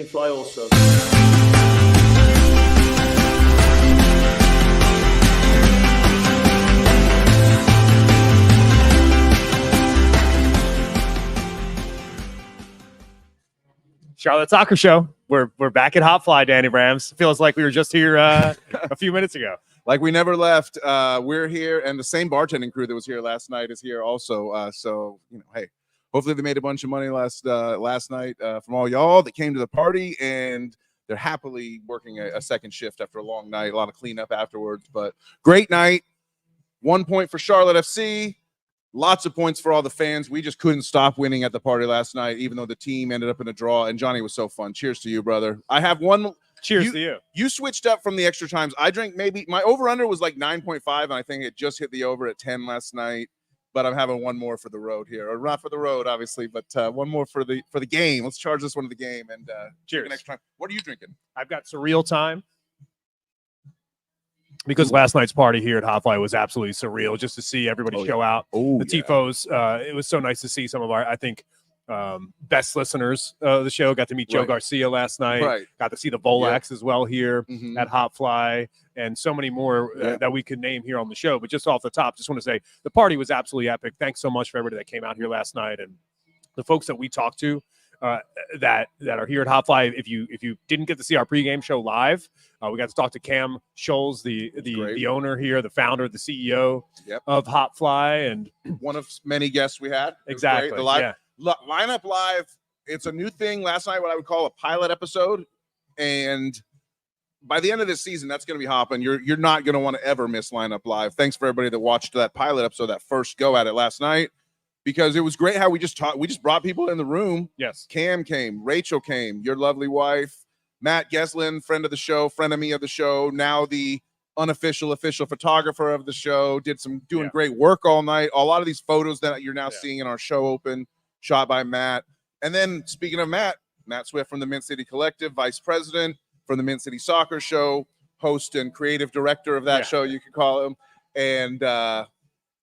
fly also. Charlotte Soccer Show. We're back at HopFly, Danny Rams. Feels like we were just here a few minutes ago. Like we never left. We're here, and the same bartending crew that was here last night is here also. So hey, hopefully they made a bunch of money last night from all y'all that came to the party, and they're happily working a second shift after a long night. A lot of cleanup afterwards, but great night. 1 point for Charlotte FC. Lots of points for all the fans. We just couldn't stop winning at the party last night, even though the team ended up in a draw. And Johnny was so fun. Cheers to you, brother. I have one. Cheers to you. You switched up from the extra times. I drank maybe my over-under was like 9.5, and I think it just hit the over at 10 last night. But I'm having one more for the road here. Or not for the road, obviously, but one more for the game. Let's charge this one to the game. And cheers. Next time. What are you drinking? I've got Surreal Time. Because last night's party here at HopFly was absolutely surreal, just to see everybody show out. The Tifos. It was so nice to see some of our, I think, best listeners of the show. Got to meet Joe Garcia last night. Got to see the Volaks as well here at HopFly, and so many more that we could name here on the show. But just off the top, just want to say the party was absolutely epic. Thanks so much for everybody that came out here last night, and the folks that we talked to that are here at HopFly. If you didn't get to see our pregame show live, we got to talk to Cam Scholes, the owner here, the founder, the CEO of HopFly, and one of many guests we had. Exactly. The lineup live. It's a new thing. Last night, what I would call a pilot episode, and by the end of this season, that's going to be hopping. You're not going to want to ever miss lineup live. Thanks for everybody that watched that pilot episode, that first go at it last night. Because it was great how we just brought people in the room. Yes. Cam came, Rachel came, your lovely wife, Matt Geslin, friend of the show, frenemy of the show, now the unofficial official photographer of the show, doing great work all night. A lot of these photos that you're now seeing in our show open, shot by Matt. And then speaking of Matt Swift from the Mint City Collective, vice president from the Mint City Soccer Show, host and creative director of that show, you could call him. And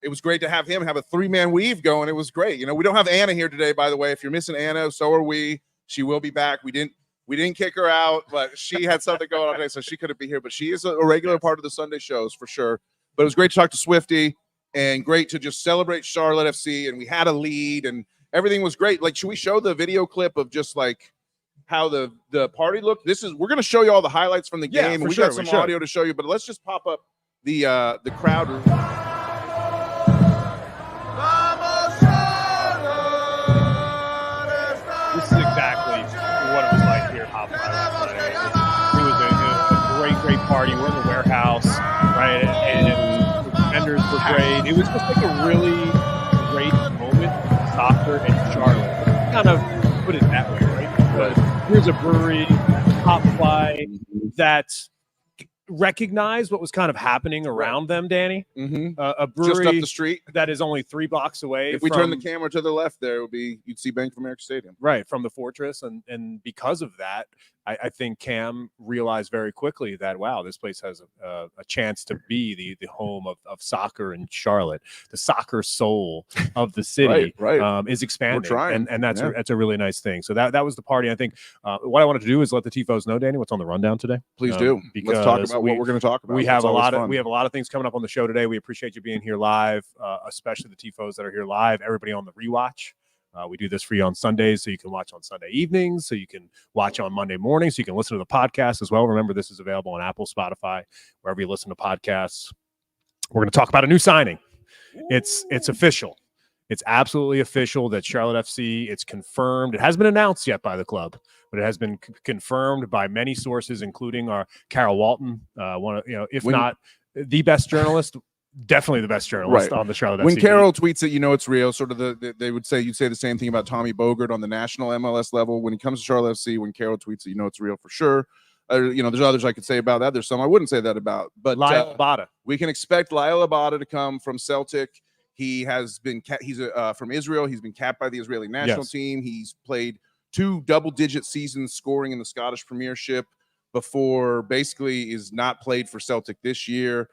it was great to have him have a three-man weave going. It was great. We don't have Anna here today, by the way. If you're missing Anna, so are we. She will be back. We didn't kick her out, but she had something going on today, so she couldn't be here. But she is a regular part of the Sunday shows for sure. But it was great to talk to Swifty and great to just celebrate Charlotte FC. And we had a lead and everything was great. Like, should we show the video clip of just like how the party looked? We're going to show you all the highlights from the game. And we got some audio to show you, but let's just pop up the crowd. This is exactly what it was like here at HopFly last night. It was a great party. We're in the warehouse, right? And the vendors were great. It was just like a really great moment in soccer in Charlotte. Kind of put it that way, right? Because here's a brewery, HopFly, that recognized what was kind of happening around them, Danny. A brewery just up the street that is only 3 blocks away. If we turn the camera to the left, there you'd see Bank of America Stadium, right, from the Fortress, and because of that, I think Cam realized very quickly that, wow, this place has a chance to be the home of soccer in Charlotte. The soccer soul of the city is expanding. We're trying. And that's a really nice thing. So that was the party. I think what I wanted to do is let the Tifos know, Danny, what's on the rundown today. Please do. Let's talk about what we're going to talk about. We have a lot of things coming up on the show today. We appreciate you being here live, especially the Tifos that are here live, everybody on the rewatch. We do this for you on Sundays, so you can watch on Sunday evenings, so you can watch on Monday mornings, so you can listen to the podcast as well. Remember, this is available on Apple, Spotify, wherever you listen to podcasts. We're going to talk about a new signing. It's official. It's absolutely official that Charlotte FC, it's confirmed. It hasn't been announced yet by the club, but it has been confirmed by many sources, including our Carol Walton, not the best journalist, definitely the best journalist on the Charlotte FC. When Carol tweets it, it's real. Sort of you'd say the same thing about Tommy Bogert on the national MLS level. When it comes to Charlotte FC, when Carol tweets it, it's real for sure. There's others I could say about that. There's some I wouldn't say that about. But Liel Abada. We can expect Liel Abada to come from Celtic. He has been he's from Israel. He's been capped by the Israeli national team. He's played 2 double-digit seasons scoring in the Scottish Premiership before basically is not played for Celtic this year.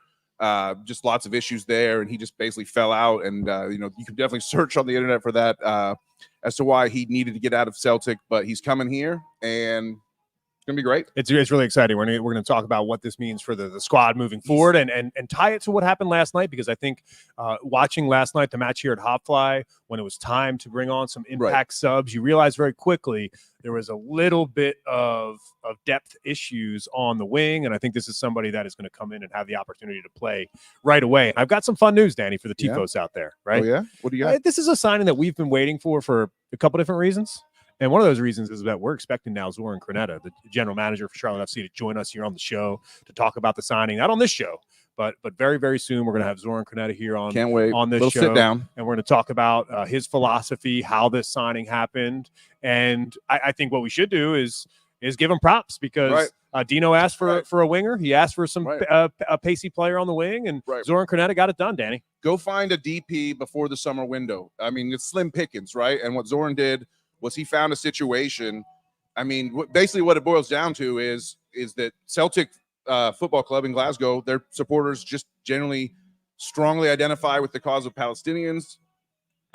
Just lots of issues there, and he just basically fell out. And you can definitely search on the internet for that as to why he needed to get out of Celtic. But he's coming here, and gonna be great. It's really exciting. We're gonna talk about what this means for the squad moving forward, and tie it to what happened last night, because I think watching last night the match here at HopFly, when it was time to bring on some impact subs, you realize very quickly there was a little bit of depth issues on the wing, and I think this is somebody that is going to come in and have the opportunity to play right away. And I've got some fun news, Danny, for the TFOS out there. Right? Oh yeah, what do you got? This is a signing that we've been waiting for a couple different reasons. And one of those reasons is that we're expecting now Zoran Cronetta, the general manager for Charlotte FC, to join us here on the show to talk about the signing. Not on this show, but very, very soon we're going to have Zoran Cronetta here on, Can't wait. On this show. Sit down. And we're going to talk about his philosophy, how this signing happened. And I think what we should do is give him props, because Dino asked for a winger. He asked for some a pacey player on the wing, and Zoran Cronetta got it done, Danny. Go find a DP before the summer window. I mean, it's slim pickings, right? And what Zoran did was he found a situation. I mean, basically what it boils down to is that Celtic Football Club in Glasgow, their supporters just generally strongly identify with the cause of Palestinians.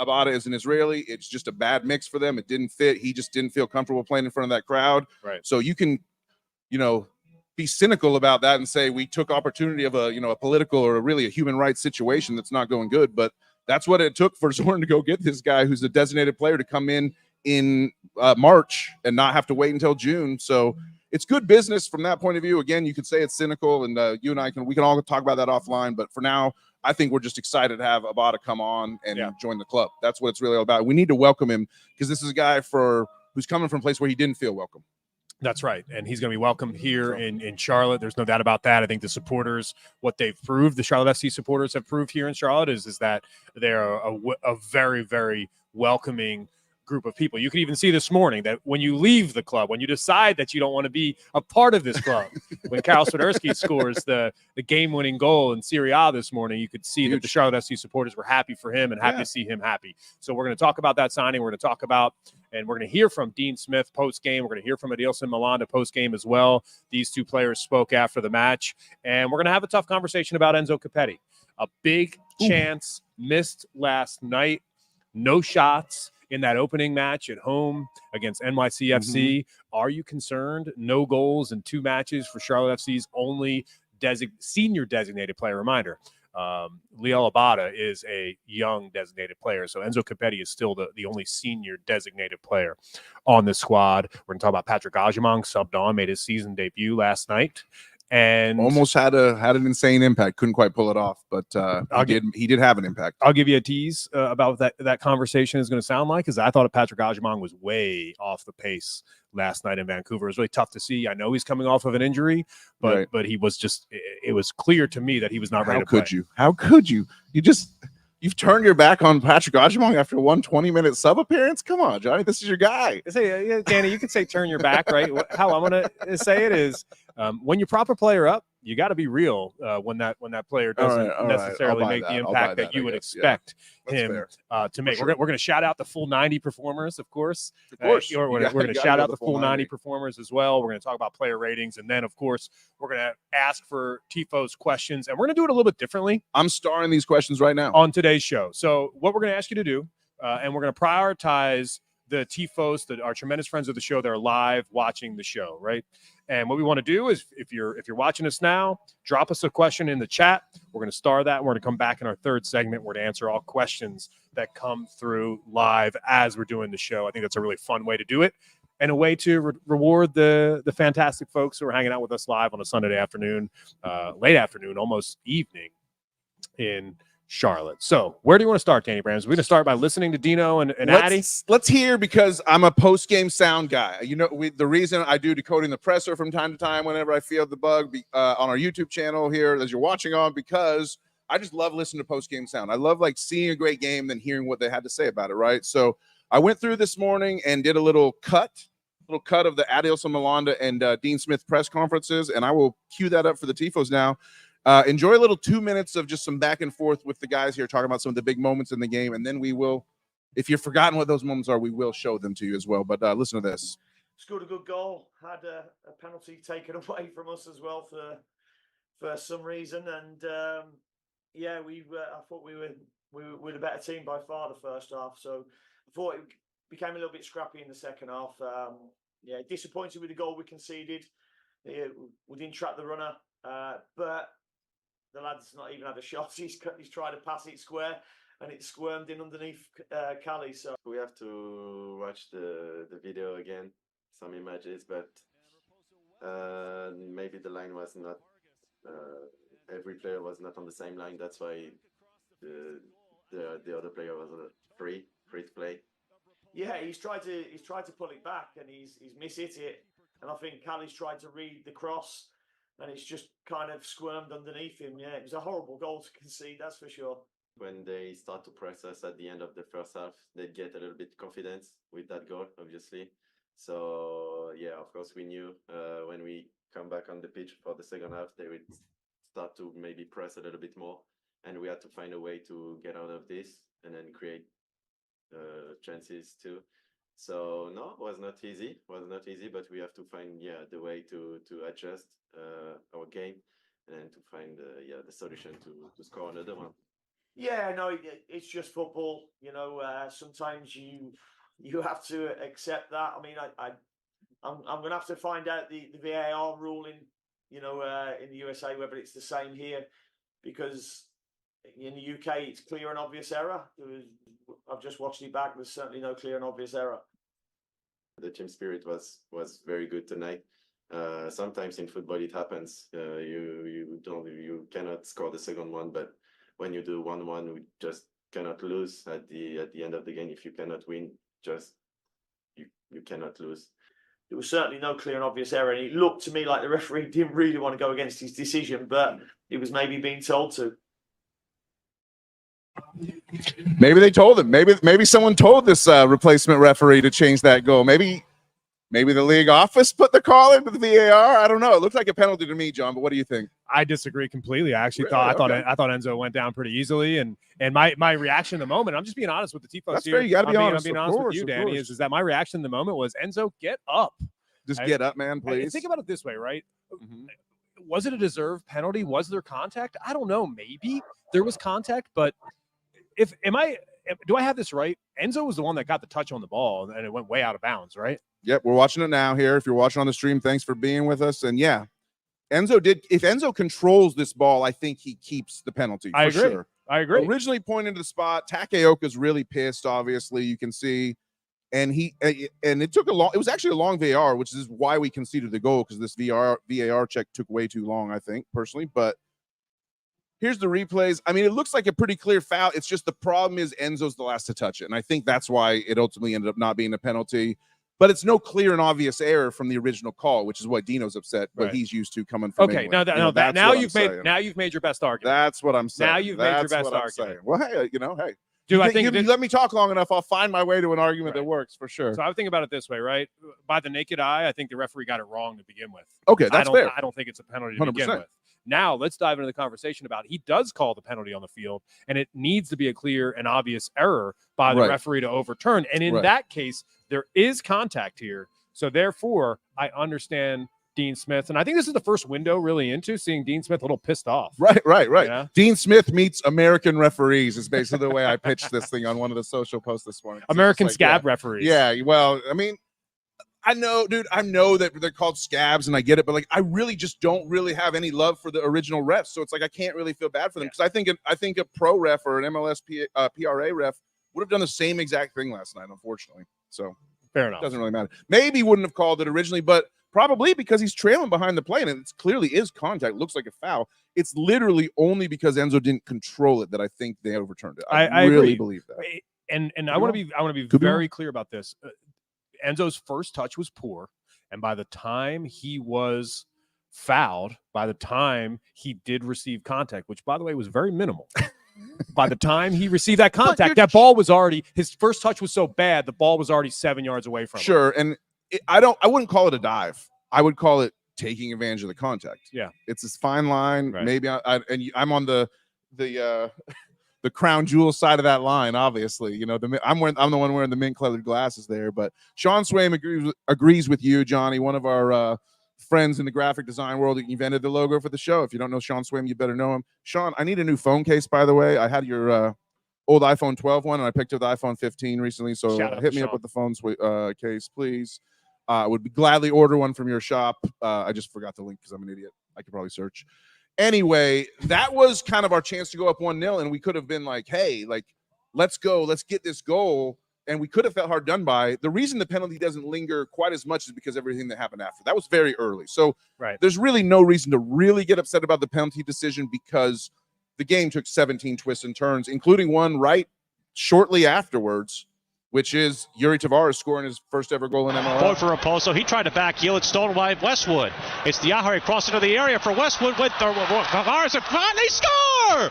Abada is an Israeli. It's just a bad mix for them. It didn't fit. He just didn't feel comfortable playing in front of that crowd. Right. So you can, be cynical about that and say we took opportunity of a political or really a human rights situation that's not going good. But that's what it took for Zoran to go get this guy who's a designated player to come in March and not have to wait until June. So it's good business from that point of view. Again, you could say it's cynical, and you and I we can all talk about that offline. But for now, I think we're just excited to have Abada come on and join the club. That's what it's really all about. We need to welcome him, because this is a guy who's coming from a place where he didn't feel welcome. That's right. And he's going to be welcome here in Charlotte. There's no doubt about that. I think the supporters, what they've proved, the Charlotte FC supporters have proved here in Charlotte is that they're a very, very welcoming group of people. You could even see this morning that when you leave the club, when you decide that you don't want to be a part of this club, when Karol Swiderski scores the game-winning goal in Serie A this morning, you could see that the Charlotte FC supporters were happy for him and happy to see him happy. So we're going to talk about that signing. We're going to talk about, and we're going to hear from Dean Smith post-game. We're going to hear from Adilson Malanda post-game as well. These two players spoke after the match. And we're going to have a tough conversation about Enzo Capetti. A big chance missed last night. No shots in that opening match at home against NYCFC. Are you concerned? No goals in 2 matches for Charlotte FC's only senior designated player. Reminder, Liel Abada is a young designated player, so Enzo Capetti is still the only senior designated player on the squad. We're going to talk about Patrick Ajamong, subbed on, made his season debut last night. And almost had an insane impact. Couldn't quite pull it off, but he did have an impact. I'll give you a tease about that conversation is going to sound like, because I thought Patrick Ajamong was way off the pace last night in Vancouver. It was really tough to see. I know he's coming off of an injury, but he was just, it was clear to me that he was not ready to play. How could you? You've turned your back on Patrick Ajamong after one 20-minute sub appearance? Come on, Johnny. This is your guy. Say, Danny, you could say turn your back, right? How I'm going to say it is, when you prop a player up, you got to be real when that player doesn't necessarily make the impact that you would expect him to make. Sure. We're going to shout out the full 90 performers, of course. We're going to shout out the full 90 performers as well. We're going to talk about player ratings. And then, of course, we're going to ask for TFOS questions. And we're going to do it a little bit differently. I'm starring these questions right now on today's show. So what we're going to ask you to do, and we're going to prioritize the TFOS, our tremendous friends of the show that are live watching the show, right? And what we want to do is, if you're watching us now, drop us a question in the chat. We're going to star that. We're going to come back in our third segment. We're going to answer all questions that come through live as we're doing the show. I think that's a really fun way to do it, and a way to reward the fantastic folks who are hanging out with us live on a Sunday afternoon, late afternoon, almost evening in Charlotte. So where do you want to start, Danny Brams? We're going to start by listening to Dino and Addy. Let's hear, because I'm a post-game sound guy. The reason I do Decoding the Presser from time to time whenever I feel the bug on our YouTube channel here as you're watching on, because I just love listening to post-game sound. I love seeing a great game, then hearing what they had to say about it, right? So I went through this morning and did a little cut of the Adilson Malanda and Dean Smith press conferences, and I will cue that up for the TFOS now. Enjoy a little 2 minutes of just some back and forth with the guys here, talking about some of the big moments in the game. And then we will, if you've forgotten what those moments are, we will show them to you as well. But listen to this. Scored a good goal, had a penalty taken away from us as well for some reason. And I thought we were the better team by far the first half. So I thought it became a little bit scrappy in the second half. yeah, disappointed with the goal we conceded. We didn't track the runner, but the lad's not even had a shot. He's tried to pass it square, and it squirmed in underneath Cali. So we have to watch the video again, some images, but maybe the line was not. Every player was not on the same line. That's why the other player was free to play. Yeah, he's tried to pull it back, and he's missed it. And I think Cali's tried to read the cross, and it's just kind of squirmed underneath him. Yeah, it was a horrible goal to concede, that's for sure. When they start to press us at the end of the first half, they get a little bit confidence with that goal, obviously. So yeah, of course we knew when we come back on the pitch for the second half, they would start to maybe press a little bit more, and we had to find a way to get out of this and then create chances too. So no, it was not easy. But we have to find the way to adjust our game and to find the solution to score another one. Yeah, no, it's just football. You know, sometimes you have to accept that. I mean, I'm going to have to find out the VAR ruling, you know, in the USA, whether it's the same here, because in the UK it's clear and obvious error. I've just watched it back. There's certainly no clear and obvious error. The team spirit was very good tonight. Sometimes in football it happens. You cannot score the second one, but when you do 1-1, we just cannot lose at the end of the game. If you cannot win, you cannot lose. There was certainly no clear and obvious error, and it looked to me like the referee didn't really want to go against his decision, but he was maybe being told to. Maybe they told him. Maybe someone told this replacement referee to change that goal. Maybe the league office put the call into the VAR. I don't know. It looked like a penalty to me, John. But what do you think? I disagree completely. I actually Really? I thought Enzo went down pretty easily, and my reaction in the moment. I'm just being honest with the TFOS. That's here. fair. You got to be honest. I'm being honest with you, Danny. Is that my reaction in the moment was Enzo, get up. Just get up, man, please. Think about it this way, right? Mm-hmm. Was it a deserved penalty? Was there contact? I don't know. Maybe there was contact, but do I have this right? Enzo was the one that got the touch on the ball, and it went way out of bounds, right? Yep, we're watching it now here. If you're watching on the stream, thanks for being with us. And yeah, Enzo did. If Enzo controls this ball, I think he keeps the penalty. For sure. I agree. Originally pointing to the spot. Takaoka's really pissed. Obviously, you can see, and it took a long. It was actually a long VAR, which is why we conceded the goal, because this VAR check took way too long, I think personally. But here's the replays. I mean, it looks like a pretty clear foul. It's just the problem is Enzo's the last to touch it, and I think that's why it ultimately ended up not being a penalty. But it's no clear and obvious error from the original call, which is what Dino's upset, but he's used to coming from. Okay, England. now you've made your best argument. That's what I'm saying. Now you've made your best argument. Well, hey, hey. Dude, I think you let me talk long enough, I'll find my way to an argument that works for sure. So I would think about it this way, right? By the naked eye, I think the referee got it wrong to begin with. Okay, that's fair. I don't think it's a penalty to begin with. Now let's dive into the conversation about he does call the penalty on the field, and it needs to be a clear and obvious error by the referee to overturn. And in that case, there is contact here. So therefore, I understand Dean Smith. And I think this is the first window really into seeing Dean Smith a little pissed off. Right. You know? Dean Smith meets American referees is basically the way I pitched this thing on one of the social posts this morning. American scab referees. Yeah, well, I mean, I know, dude, I know that they're called scabs and I get it, but like, I really just don't really have any love for the original refs. So it's like, I can't really feel bad for them because I think a pro ref or an MLS PRA ref would have done the same exact thing last night, unfortunately. So fair enough. Doesn't really matter. Maybe wouldn't have called it originally, but probably because he's trailing behind the play and it clearly is contact. It looks like a foul. It's literally only because Enzo didn't control it that I think they overturned it. I really believe that. And I want to be very clear about this. Enzo's first touch was poor, and by the time he was fouled, by the time he did receive contact, which by the way was very minimal. By the time he received that contact, that ball was already, his first touch was so bad, the ball was already 7 yards away from him. Sure, and I wouldn't call it a dive. I would call it taking advantage of the contact. Yeah, it's this fine line. Right. Maybe I'm on the crown jewel side of that line. Obviously, you know, I'm the one wearing the mint colored glasses there. But Sean Swaim agrees with you, Johnny. One of our friends in the graphic design world that invented the logo for the show. If you don't know Sean Swaim, you better know him. Sean, I need a new phone case, by the way. I had your old iPhone 12 one, and I picked up the iPhone 15 recently. So hit me up with the phone case, please. I would gladly order one from your shop. I just forgot the link because I'm an idiot. I could probably search. Anyway, that was kind of our chance to go up 1-0, and we could have been like, hey, like, let's go. Let's get this goal. And we could have felt hard done by. The reason the penalty doesn't linger quite as much is because everything that happened after. That was very early. So there's really no reason to really get upset about the penalty decision because the game took 17 twists and turns, including one right shortly afterwards, which is Yuri Tavares scoring his first ever goal in MLS. Boy for Raposo. He tried to back heel. It's stolen by Westwood. It's Diahari crossing to the area for Westwood with Tavares in front. They score!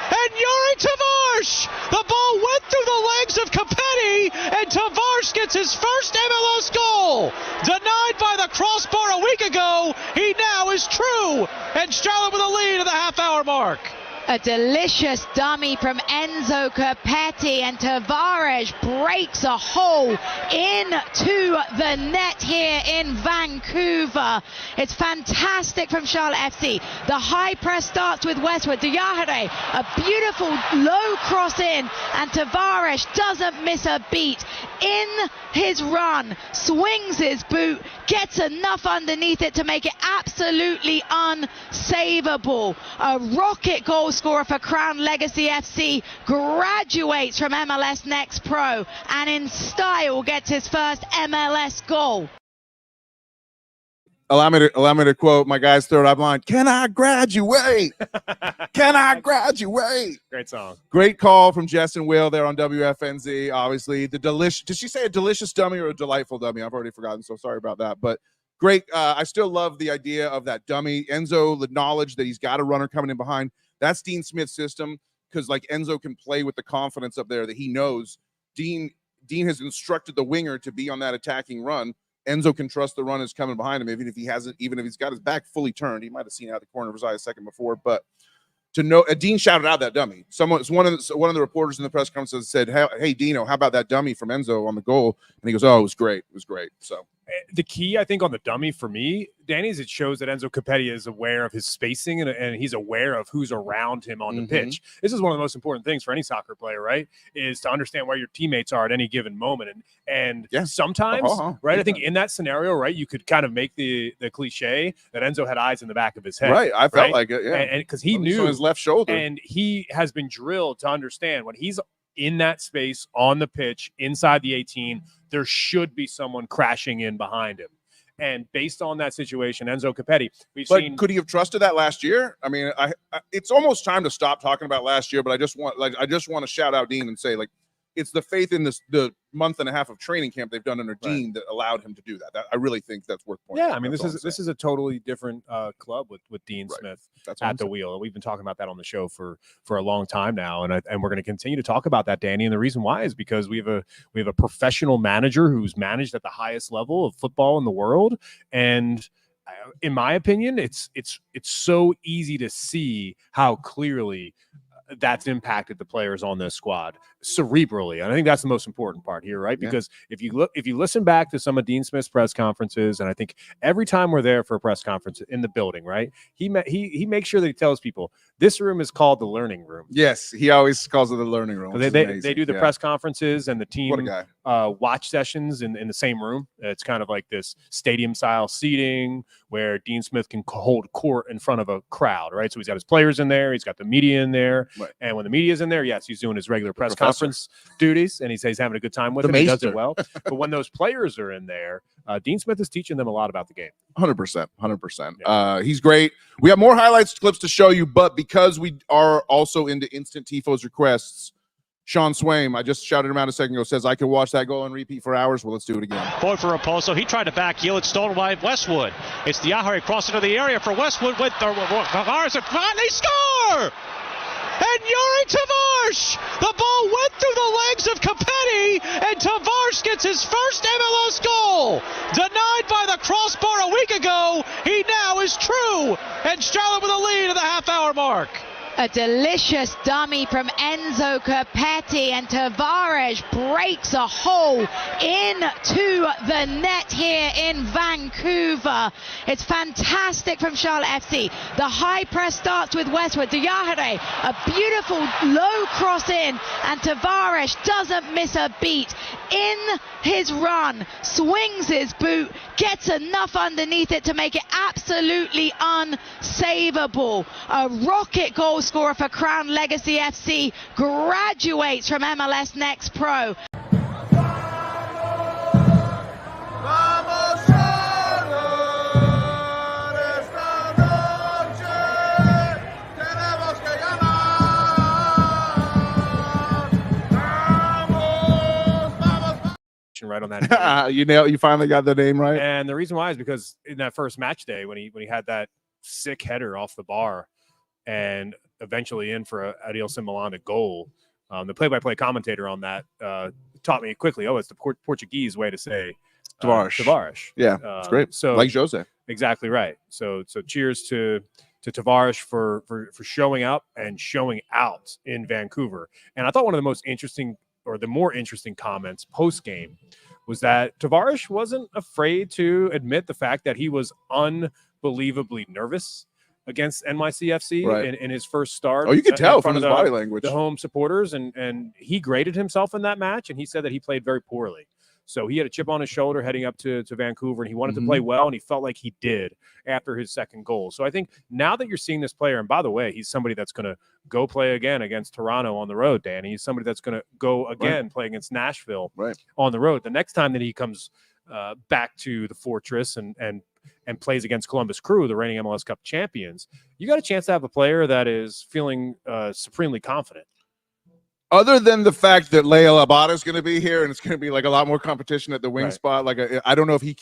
And Yuri Tavares! The ball went through the legs of Capetti, and Tavares gets his first MLS goal. Denied by the crossbar a week ago, he now is true. And Charlotte with a lead at the half-hour mark. A delicious dummy from Enzo Capetti, and Tavares breaks a hole into the net here in Vancouver. It's fantastic from Charlotte FC. The high press starts with Westwood. Diahare, a beautiful low cross in, and Tavares doesn't miss a beat. In his run, swings his boot, gets enough underneath it to make it absolutely unsavable. A rocket goal scorer for Crown Legacy FC, graduates from MLS Next Pro, and in style gets his first MLS goal. Allow me to quote my guy's third eye blind. Can I graduate? Can I graduate? Great song. Great call from Jess and Will there on WFNZ. Obviously, the delicious. Did she say a delicious dummy or a delightful dummy? I've already forgotten, so sorry about that. But great. I still love the idea of that dummy. Enzo acknowledged that he's got a runner coming in behind. That's Dean Smith's system, because like Enzo can play with the confidence up there that he knows. Dean has instructed the winger to be on that attacking run. Enzo can trust the run is coming behind him, even if he's got his back fully turned. He might have seen out the corner of his eye a second before, but to know, Dean shouted out that dummy. One of the reporters in the press conference said, "Hey, Dino, how about that dummy from Enzo on the goal?" And he goes, "Oh, it was great. It was great." So the key, I think, on the dummy for me, Danny, is it shows that Enzo Capetti is aware of his spacing and he's aware of who's around him on the pitch. This is one of the most important things for any soccer player, right? Is to understand where your teammates are at any given moment. And sometimes, right, I think in that scenario, right, you could kind of make the cliche that Enzo had eyes in the back of his head. Right, I felt like it, yeah. And because he knew his left shoulder. And he has been drilled to understand when he's in that space on the pitch inside the 18, there should be someone crashing in behind him. And based on that situation, Enzo Capetti, we've seen. Could he have trusted that last year? I mean, it's almost time to stop talking about last year, but I just want to shout out Dean and say, like, it's the faith in the month and a half of training camp they've done under Dean that allowed him to do that. I really think that's worth pointing out. Yeah, I mean, this is a totally different club with Dean Smith at the wheel. We've been talking about that on the show for a long time now, and we're going to continue to talk about that, Danny. And the reason why is because we have a professional manager who's managed at the highest level of football in the world, and in my opinion, it's so easy to see how clearly that's impacted the players on this squad cerebrally. And I think that's the most important part here, right? Because if you listen back to some of Dean Smith's press conferences, and I think every time we're there for a press conference in the building, right, he makes sure that he tells people this room is called the learning room. Yes, he always calls it the learning room. They do the press conferences and the team watch sessions in the same room. It's kind of like this stadium style seating where Dean Smith can hold court in front of a crowd, right? So he's got his players in there, he's got the media in there, and when the media's in there, yes, he's doing his regular press conference duties, and he's having a good time with them. He does it well. But when those players are in there, Dean Smith is teaching them a lot about the game. 100%. He's great. We have more highlights clips to show you, but because we are also into instant TFOS requests, Sean Swaim, I just shouted him out a second ago, says I could watch that goal and repeat for hours. Well, let's do it again. Boy for Raposo. He tried to back heel. It's stolen by Westwood. It's Diahari crossing to the area for Westwood with Tavares in front. They score! And Yuri Tavares! The ball went through the legs of Capetti, and Tavares gets his first MLS goal. Denied by the crossbar a week ago, he now is true. And Charlotte with a lead at the half-hour mark. A delicious dummy from Enzo Capetti, and Tavares breaks a hole into the net here in Vancouver. It's fantastic from Charlotte FC. The high press starts with Westwood. Diahare, a beautiful low cross in, and Tavares doesn't miss a beat in his run, swings his boot, gets enough underneath it to make it absolutely unsavable. A rocket goal scorer for Crown Legacy FC, graduates from MLS Next Pro. Right on that. You finally got the name right. And the reason why is because in that first match day, when he had that sick header off the bar and eventually in for a Adiel Simulana goal, the play-by-play commentator on that taught me quickly, it's the Portuguese way to say Tavares. Yeah, it's great. So like Jose. Exactly right. So cheers to Tavares for showing up and showing out in Vancouver. And I thought one of the most interesting, or the more interesting comments post-game, was that Tavares wasn't afraid to admit the fact that he was unbelievably nervous against NYCFC in his first start. Oh, you could tell from his body language. The home supporters, and he graded himself in that match, and he said that he played very poorly. So he had a chip on his shoulder heading up to Vancouver, and he wanted to play well, and he felt like he did after his second goal. So I think now that you're seeing this player, and by the way, he's somebody that's going to go play again against Toronto on the road, Danny. He's somebody that's going to go again play against Nashville on the road. The next time that he comes back to the Fortress and plays against Columbus Crew, the reigning MLS Cup champions, you got a chance to have a player that is feeling supremely confident. Other than the fact that Liel Abada is going to be here and it's going to be like a lot more competition at the wing spot, like I don't know if he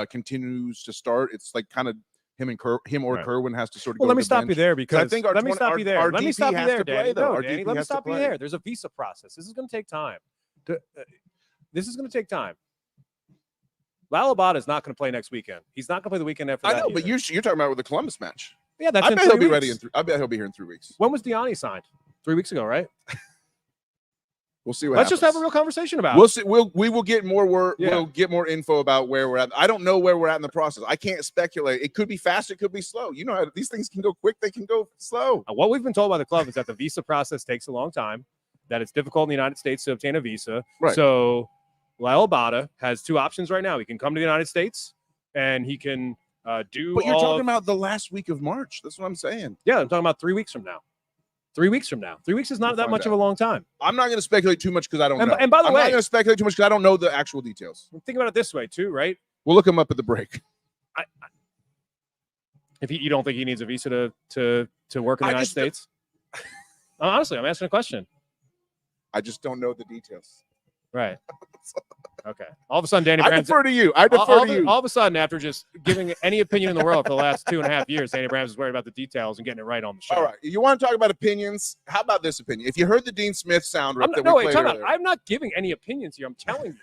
continues to start. It's like kind of him or Kerwin has to sort of. Well, go let me stop you there because I think let me stop you there. Let me stop you there, Danny. Let me stop you there. There's a visa process. This is going to take time. This is going to take time. Liel Abada is not going to play next weekend. He's not going to play the weekend after. I know, but you're talking about with the Columbus match. Yeah, that's. I bet he'll be ready. I bet he'll be here in 3 weeks. When was Diani signed? 3 weeks ago, right? We'll see what Let's happens. just have a real conversation about We'll it. see. We will get more work. Yeah. We'll get more info about where we're at. I don't know where we're at in the process. I can't speculate. It could be fast. It could be slow. You know how these things can go quick. They can go slow. What we've been told by the club is that the visa process takes a long time, that it's difficult in the United States to obtain a visa. Right. So Liel Abada has two options right now. He can come to the United States and he can do. But you're talking about the last week of March. That's what I'm saying. Yeah, I'm talking about 3 weeks from now. 3 weeks from now. 3 weeks is not that much of a long time. I'm not going to speculate too much because I don't know. And by the way, I'm not going to speculate too much because I don't know the actual details. Think about it this way too, right? We'll look him up at the break. If you don't think he needs a visa to work in the United States? Honestly, I'm asking a question. I just don't know the details. Right. Okay. All of a sudden, Danny I Bram's... defer to you. I defer to you. All of a sudden, after just giving any opinion in the world for the last 2.5 years, Danny Brams is worried about the details and getting it right on the show. All right. You want to talk about opinions? How about this opinion? If you heard the Dean Smith sound rip that we played earlier. I'm not giving any opinions here. I'm telling you.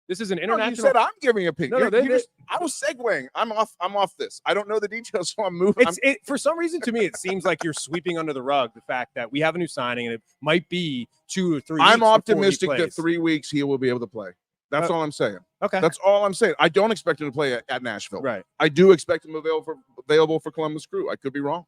This is an international... you said I'm giving opinion. No, I was segueing. I'm off this. I don't know the details, so I'm moving. For some reason, to me, it seems like you're sweeping under the rug the fact that we have a new signing and it might be 2 or 3 weeks. I'm optimistic that 3 weeks he will be able to play. That's all I'm saying. Okay. That's all I'm saying. I don't expect him to play at Nashville. Right. I do expect him available for Columbus Crew. I could be wrong.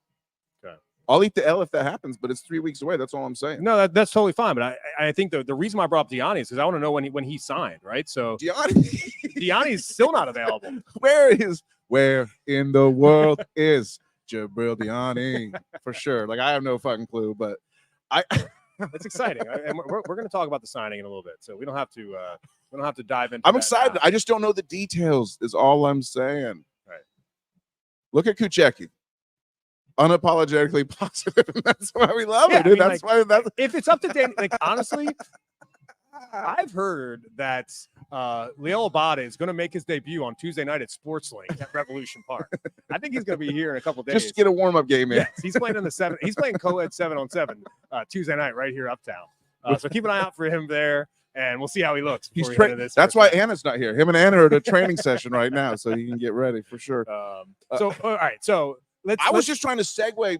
Okay. I'll eat the L if that happens, but it's 3 weeks away. That's all I'm saying. No, that's totally fine. But I think the reason why I brought up Diani is because I want to know when he signed, right? So Diani's still not available. Where in the world is Jabril Diani? For sure. Like, I have no fucking clue, but it's exciting. And we're going to talk about the signing in a little bit. So we don't have to dive into I'm excited. Now. I just don't know the details is all I'm saying. Right. Look at Kuchecki. Unapologetically positive, and that's why we love it, dude. If it's up to Danny, like, honestly, I've heard that Liel Abada is going to make his debut on Tuesday night at SportsLink at Revolution Park. I think he's going to be here in a couple days. Just get a warm-up game in. Yes, he's playing in the 7. He's playing co-ed 7-on-7 Tuesday night right here uptown. So keep an eye out for him there, and we'll see how he looks. That's why Anna's not here. Him and Anna are at a training session right now, so you can get ready for sure. All right, so. I was just trying to segue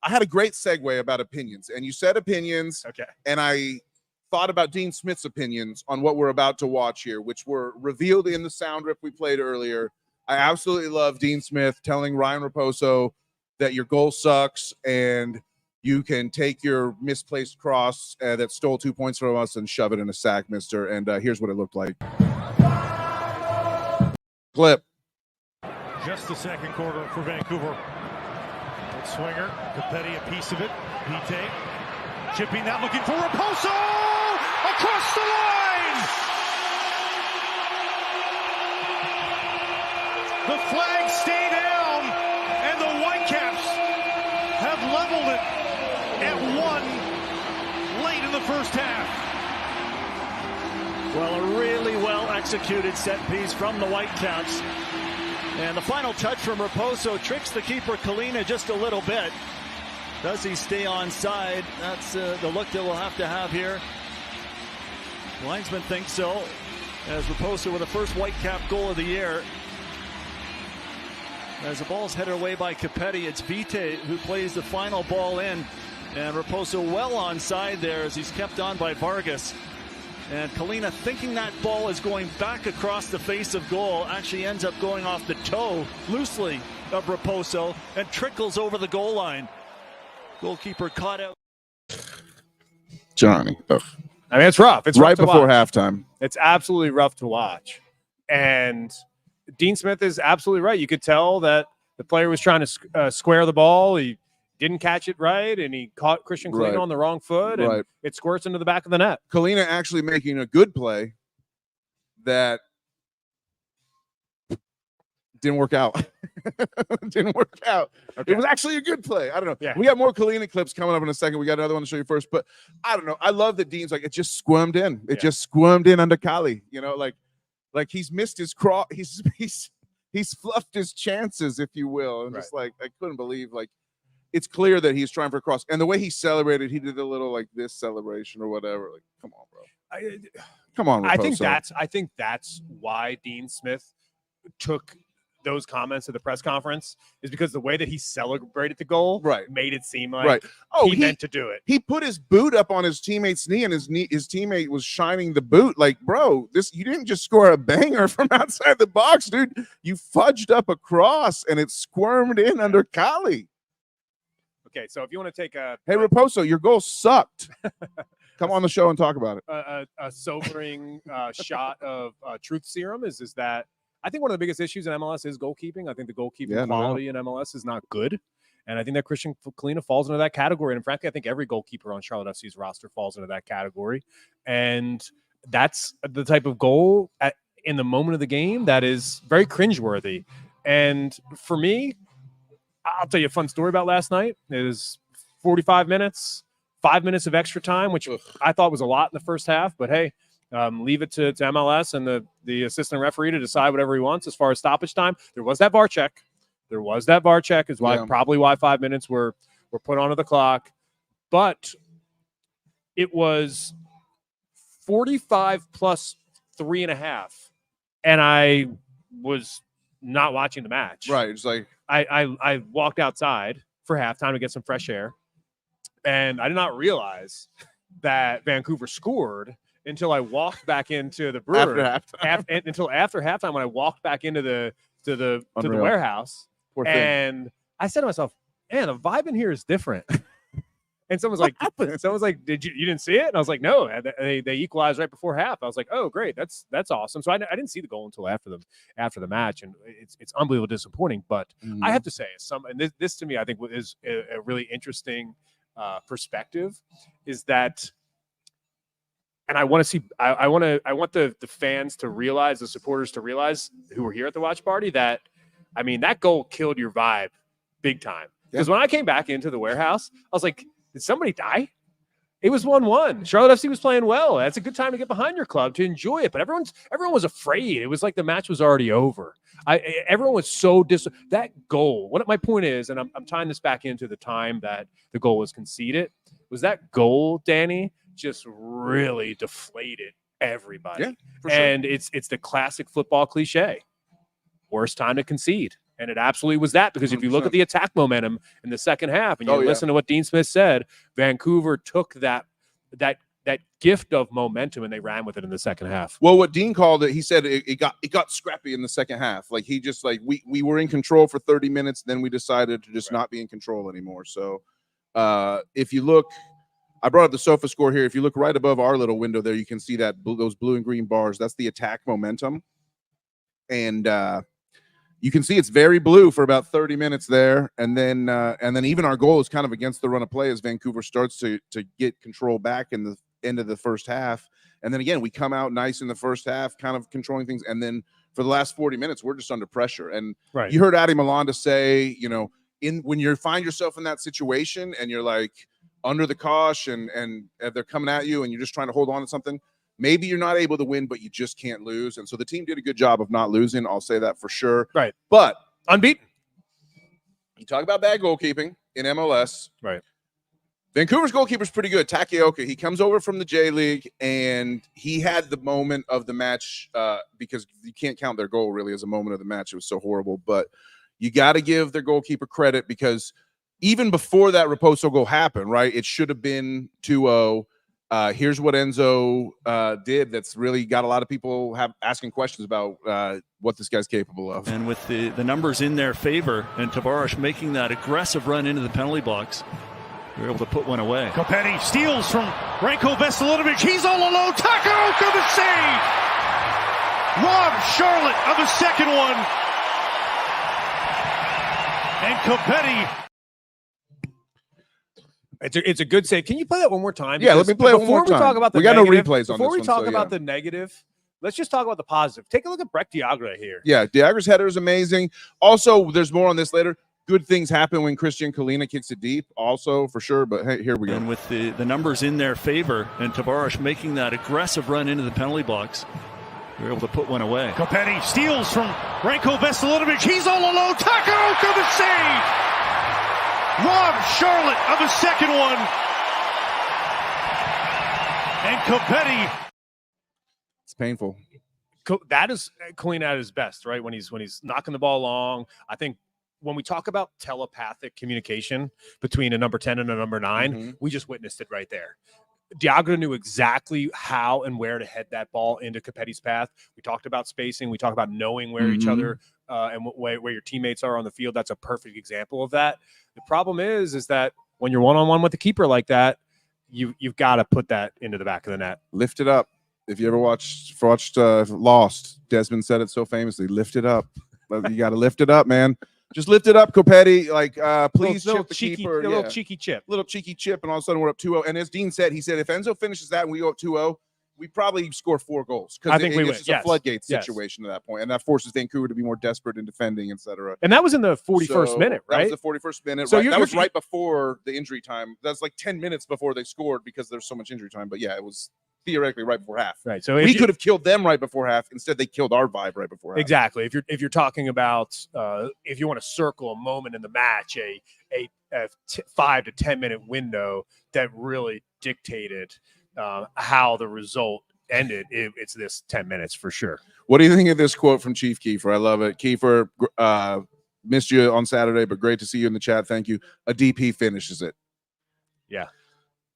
I had a great segue about opinions, and you said opinions. Okay. And I thought about Dean Smith's opinions on what we're about to watch here, which were revealed in the sound rip we played earlier. I absolutely love Dean Smith telling Ryan Raposo that your goal sucks and you can take your misplaced cross that stole 2 points from us and shove it in a sack, mister. And here's what it looked like. Clip. Just the second quarter for Vancouver. Good swinger. Capetti a piece of it. Vite chipping that, looking for Raposo! Across the line! The flags stay down, and the Whitecaps have leveled it at 1 late in the first half. Well, a really well-executed set piece from the Whitecaps. And the final touch from Raposo tricks the keeper, Kalina, just a little bit. Does he stay onside? That's the look that we'll have to have here. Linesman thinks so, as Raposo with the first Whitecap goal of the year. As the ball's headed away by Capetti, it's Vite who plays the final ball in. And Raposo well onside there as he's kept on by Vargas. And Kalina, thinking that ball is going back across the face of goal, actually ends up going off the toe loosely of Raposo and trickles over the goal line. Goalkeeper caught out. Johnny. Ugh. I mean, it's rough. It's right rough to before watch. halftime. It's absolutely rough to watch. And Dean Smith is absolutely right. You could tell that the player was trying to square the ball. He didn't catch it right, and he caught Christian Kalina on the wrong foot, and it squirts into the back of the net. Kalina actually making a good play that didn't work out. Didn't work out. Okay. It was actually a good play. I don't know. Yeah. We got more Kalina clips coming up in a second. We got another one to show you first, but I don't know. I love that Dean's like, it just squirmed in. It just squirmed in under Kali. You know, like he's missed his cross. He's fluffed his chances, if you will. And just like, I couldn't believe, like, it's clear that he's trying for a cross. And the way he celebrated, he did a little like this celebration or whatever. Like, come on, bro. Come on, Raposo. I think that's why Dean Smith took those comments at the press conference, is because the way that he celebrated the goal made it seem like he meant to do it. He put his boot up on his teammate's knee, and his teammate was shining the boot. Like, bro, you didn't just score a banger from outside the box, dude. You fudged up a cross, and it squirmed in under Kali. Okay, so if you want to take a hey, Raposo, your goal sucked. Come on the show and talk about it. A sobering shot of truth serum is that I think one of the biggest issues in MLS is goalkeeping. I think the goalkeeping quality in MLS is not good. And I think that Christian Kalina falls into that category. And frankly, I think every goalkeeper on Charlotte FC's roster falls into that category. And that's the type of goal in the moment of the game that is very cringeworthy. And for me, I'll tell you a fun story about last night. It was 45 minutes, 5 minutes of extra time, which I thought was a lot in the first half. But hey, leave it to MLS and the assistant referee to decide whatever he wants as far as stoppage time. There was that VAR check. Is probably why 5 minutes were put onto the clock. But it was 45 plus 3.5. And I was not watching the match. Right. It's like I walked outside for halftime to get some fresh air. And I did not realize that Vancouver scored until I walked back into the brewery until after halftime, when I walked back into the warehouse. And I said to myself, man, the vibe in here is different. And someone's like, you didn't see it? And I was like, no, they equalized right before half. I was like, oh, great. That's awesome. So I didn't see the goal until after the match. And it's unbelievably disappointing. But I have to say, this to me, I think is a really interesting perspective, is that, and I want to see, I want the fans to realize, the supporters to realize, who were here at the watch party, that, I mean, that goal killed your vibe big time. Because when I came back into the warehouse, I was like, did somebody die? It was 1-1. Charlotte FC was playing well. That's a good time to get behind your club, to enjoy it. But everyone was afraid. It was like the match was already over. Everyone was so that goal. What my point is, and I'm tying this back into the time that the goal was conceded, was that goal, Danny, just really deflated everybody. Yeah, for sure. And it's the classic football cliche. Worst time to concede. And it absolutely was that, because if you look 100%. at the attack momentum in the second half and you listen to what Dean Smith said, Vancouver took that gift of momentum and they ran with it in the second half. Well, what Dean called it, he said it got scrappy in the second half. Like he just we were in control for 30 minutes, then we decided to just not be in control anymore. So if you look, I brought up the sofa score here. If you look right above our little window there, you can see that those blue and green bars. That's the attack momentum. And you can see it's very blue for about 30 minutes there. And then even our goal is kind of against the run of play as Vancouver starts to get control back in the end of the first half. And then again, we come out nice in the first half, kind of controlling things. And then for the last 40 minutes, we're just under pressure. And you heard Adi Malanda say, when you find yourself in that situation and you're like under the cosh and they're coming at you and you're just trying to hold on to something, maybe you're not able to win, but you just can't lose. And so the team did a good job of not losing. I'll say that for sure. Right. But unbeaten. You talk about bad goalkeeping in MLS. Right. Vancouver's goalkeeper's pretty good. Takayuki, he comes over from the J League, and he had the moment of the match because you can't count their goal really as a moment of the match. It was so horrible. But you got to give their goalkeeper credit because even before that Raposo goal happened, right, it should have been 2-0. Here's what Enzo did that's really got a lot of people asking questions about what this guy's capable of. And with the numbers in their favor and Tavares making that aggressive run into the penalty box, they're able to put one away. Kopetti steals from Ranko Veselinovic. He's all alone. Takaoka the save. Rob Charlotte of the second one. And Kopetti. It's a good save. Can you play that one more time? Yeah, let me play it one more time. Before we talk about the we got negative, no replays on this before we one, talk so, about the negative, let's just talk about the positive. Take a look at Breck Diagra here. Yeah, Diagra's header is amazing. Also, there's more on this later. Good things happen when Christian Kalina kicks it deep, also, for sure. But hey, here we go. And with the numbers in their favor and Tavares making that aggressive run into the penalty box, they're able to put one away. Kopetti steals from Ranko Veselinovic. He's all alone. Takaoka the save. Rob Charlotte of the second one. And Kopetti. It's painful. That is Kalina at his best, right? When he's knocking the ball long. I think when we talk about telepathic communication between a number 10 and a number 9, we just witnessed it right there. Diagra knew exactly how and where to head that ball into Kopetti's path. We talked about spacing. We talked about knowing where each other and where your teammates are on the field. That's a perfect example of that. The problem is that when you're one-on-one with the keeper like that, you've got to put that into the back of the net. Lift it up. If you ever watched Lost, Desmond said it so famously, lift it up. You got to lift it up, man. Just lift it up, Kopetti. Like, please chip the keeper. A little cheeky chip. Little cheeky chip, and all of a sudden we're up 2-0. And as Dean said, he said if Enzo finishes that and we go up 2-0, we probably score 4 goals. I think we win. It's a floodgate situation at that point, and that forces Vancouver to be more desperate in defending, etc. And that was in the 41st minute, right? That was the 41st minute. So that was right before the injury time. That's like 10 minutes before they scored because there's so much injury time. But yeah, it was theoretically right before half. Right. So we could have killed them right before half. Instead, they killed our vibe right before half. Exactly. If you're talking about if you want to circle a moment in the match, a 5 to 10 minute window that really dictated how the result ended, it's this 10 minutes for sure. What do you think of this quote from Chief Kiefer? I love it. Kiefer, missed you on Saturday, but great to see you in the chat. Thank you. A DP finishes it. Yeah.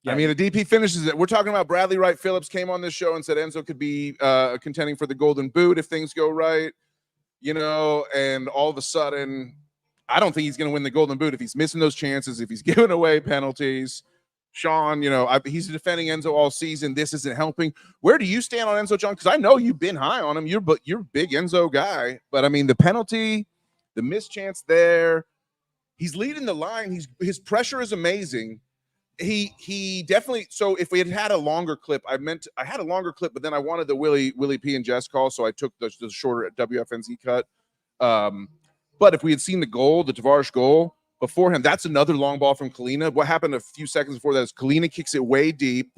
I mean, a DP finishes it. We're talking about Bradley Wright Phillips came on this show and said Enzo could be contending for the Golden Boot if things go right, and all of a sudden, I don't think he's going to win the Golden Boot if he's missing those chances, if he's giving away penalties. Sean, he's defending Enzo all season. This isn't helping. Where do you stand on Enzo, John? Because I know you've been high on him. You're a big Enzo guy. But, I mean, the penalty, the missed chance there, he's leading the line. His pressure is amazing. He definitely. So if we had a longer clip, I had a longer clip, but then I wanted the Willie P and Jess call, so I took the shorter WFNZ cut. But if we had seen the Tavares goal beforehand, that's another long ball from Kalina. What happened a few seconds before that is Kalina kicks it way deep.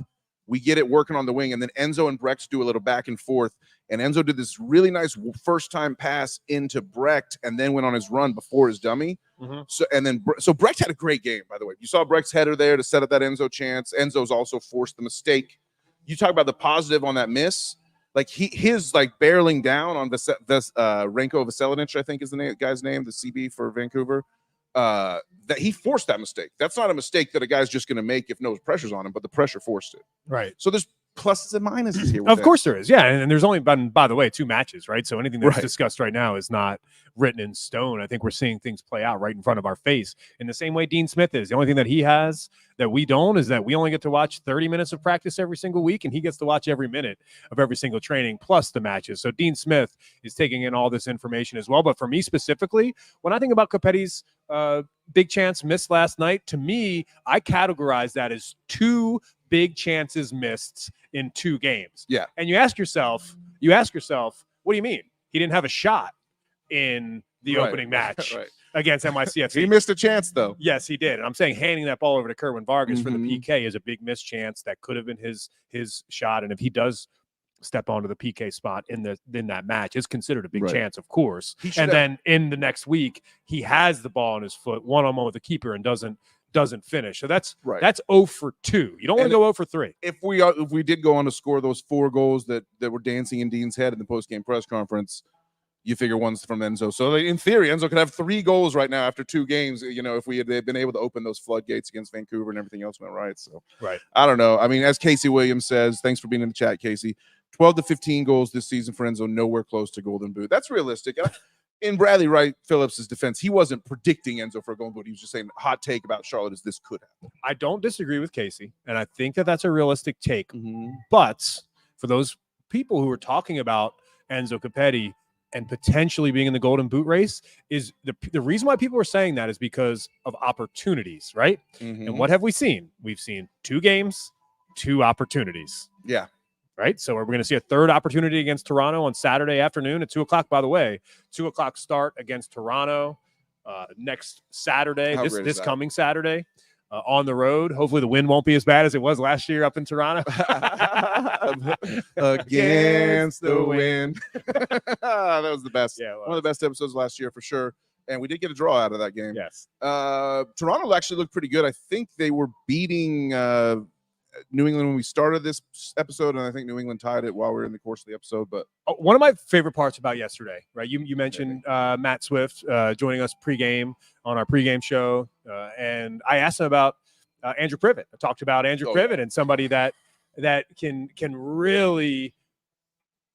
We get it working on the wing, and then Enzo and Brecht do a little back and forth. And Enzo did this really nice first-time pass into Brecht and then went on his run before his dummy. So Brecht had a great game, by the way. You saw Brecht's header there to set up that Enzo chance. Enzo's also forced the mistake. You talk about the positive on that miss. like his like barreling down on Renko Veselinic, I think is the guy's name, the CB for Vancouver. That he forced that mistake. That's not a mistake that a guy's just going to make if no pressure's on him, but the pressure forced it. Right. So there's pluses and minuses here. Of course there is. Yeah. And there's only been, by the way, 2 matches, right? So anything that's discussed right now is not written in stone. I think we're seeing things play out right in front of our face in the same way Dean Smith is. The only thing that he has that we don't is that we only get to watch 30 minutes of practice every single week, and he gets to watch every minute of every single training plus the matches. So Dean Smith is taking in all this information as well. But for me specifically, when I think about Capetti's big chance missed last night, to me, I categorize that as 2 big chances missed in 2 games. Yeah. And you ask yourself, what do you mean? He didn't have a shot in the opening match against NYCFC. He missed a chance, though. Yes, he did. And I'm saying handing that ball over to Kerwin Vargas for the PK is a big missed chance. That could have been his shot. And if he does step onto the PK spot in that match, it's considered a big chance, of course. And then in the next week, he has the ball in his foot, one-on-one with the keeper, and doesn't finish. So that's 0 for 2. You don't want to go 0 for 3. If we did go on to score those 4 goals that were dancing in Dean's head in the post-game press conference, you figure one's from Enzo. So in theory, Enzo could have 3 goals right now after 2 games, you know, if they'd been able to open those floodgates against Vancouver and everything else went right. So I don't know. I mean, as Casey Williams says, thanks for being in the chat, Casey, 12 to 15 goals this season for Enzo, nowhere close to Golden Boot. That's realistic. In Bradley Wright Phillips' defense, he wasn't predicting Enzo for a Golden Boot. He was just saying hot take about Charlotte is this could happen. I don't disagree with Casey, and I think that that's a realistic take. But for those people who are talking about Enzo Capetti and potentially being in the Golden Boot race, is the reason why people are saying that is because of opportunities, right? And what have we seen? We've seen 2 games, 2 opportunities. Yeah. Right. So we're going to see a 3rd opportunity against Toronto on Saturday afternoon at 2:00. By the way, 2:00 start against Toronto next Saturday, this coming Saturday on the road. Hopefully the wind won't be as bad as it was last year up in Toronto. Against the wind. That was the best. Yeah, one of the best episodes last year for sure. And we did get a draw out of that game. Yes. Toronto actually looked pretty good. I think they were beating New England when we started this episode, and I think New England tied it while we were in the course of the episode. But one of my favorite parts about yesterday, right? You mentioned Matt Swift joining us pregame on our pregame show, and I asked him about Andrew Privet. I talked about Andrew Privet and somebody that can really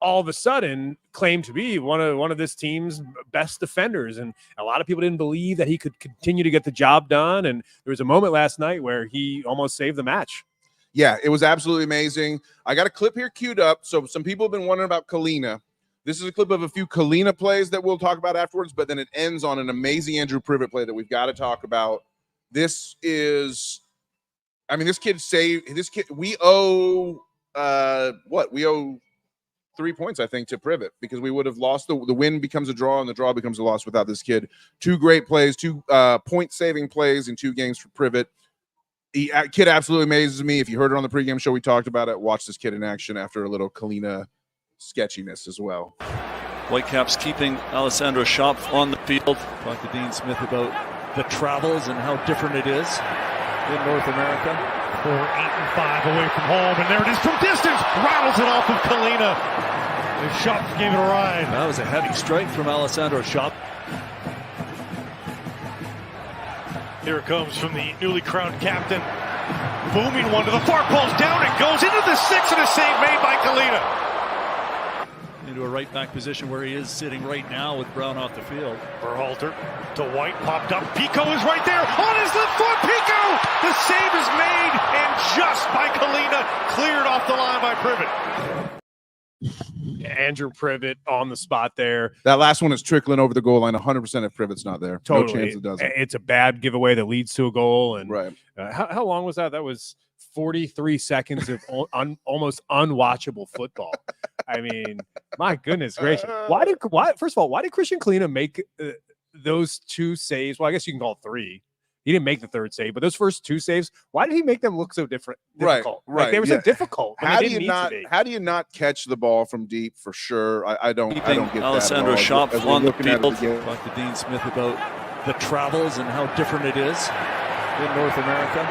all of a sudden claim to be one of this team's best defenders. And a lot of people didn't believe that he could continue to get the job done. And there was a moment last night where he almost saved the match. Yeah, it was absolutely amazing. I got a clip here queued up. So some people have been wondering about Kalina. This is a clip of a few Kalina plays that we'll talk about afterwards, but then it ends on an amazing Andrew Privet play that we've got to talk about. This kid saved this kid. We owe 3 points, I think, to Privet, because we would have lost. The win becomes a draw and the draw becomes a loss without this kid. 2 great plays, 2 point-saving plays in 2 games for Privet. Kid absolutely amazes me. If you heard it on the pregame show, we talked about it. Watch this kid in action after a little Kalina sketchiness as well. Whitecaps keeping Alessandro Schopf on the field. Talk to Dean Smith about the travels and how different it is in North America. 4, 8, and 5 away from home, and there it is from distance. Rattles it off of Kalina. And Schopf gave it a ride. That was a heavy strike from Alessandro Schopf. Here it comes from the newly crowned captain. Booming one to the far post, down it goes into the 6, and a save made by Kalina. Into a right back position where he is sitting right now with Brown off the field. Berhalter to White, popped up. Pico is right there on his left foot. Pico! The save is made, and just by Kalina, cleared off the line by Privet. Andrew Privet on the spot there. That last one is trickling over the goal line 100% if Privet's not there. Totally. No chance it doesn't. It's a bad giveaway that leads to a goal. And right. How long was that? That was 43 seconds of almost unwatchable football. I mean, my goodness gracious. First of all, why did Christian Kalina make those 2 saves? Well, I guess you can call it 3. He didn't make the 3rd save, but those first 2 saves, why did he make them look so difficult? Right. Like they were so difficult. How do you not catch the ball from deep for sure? I don't get Alessandro that. Schopf on the field. Talk to Dean Smith about the travels and how different it is in North America.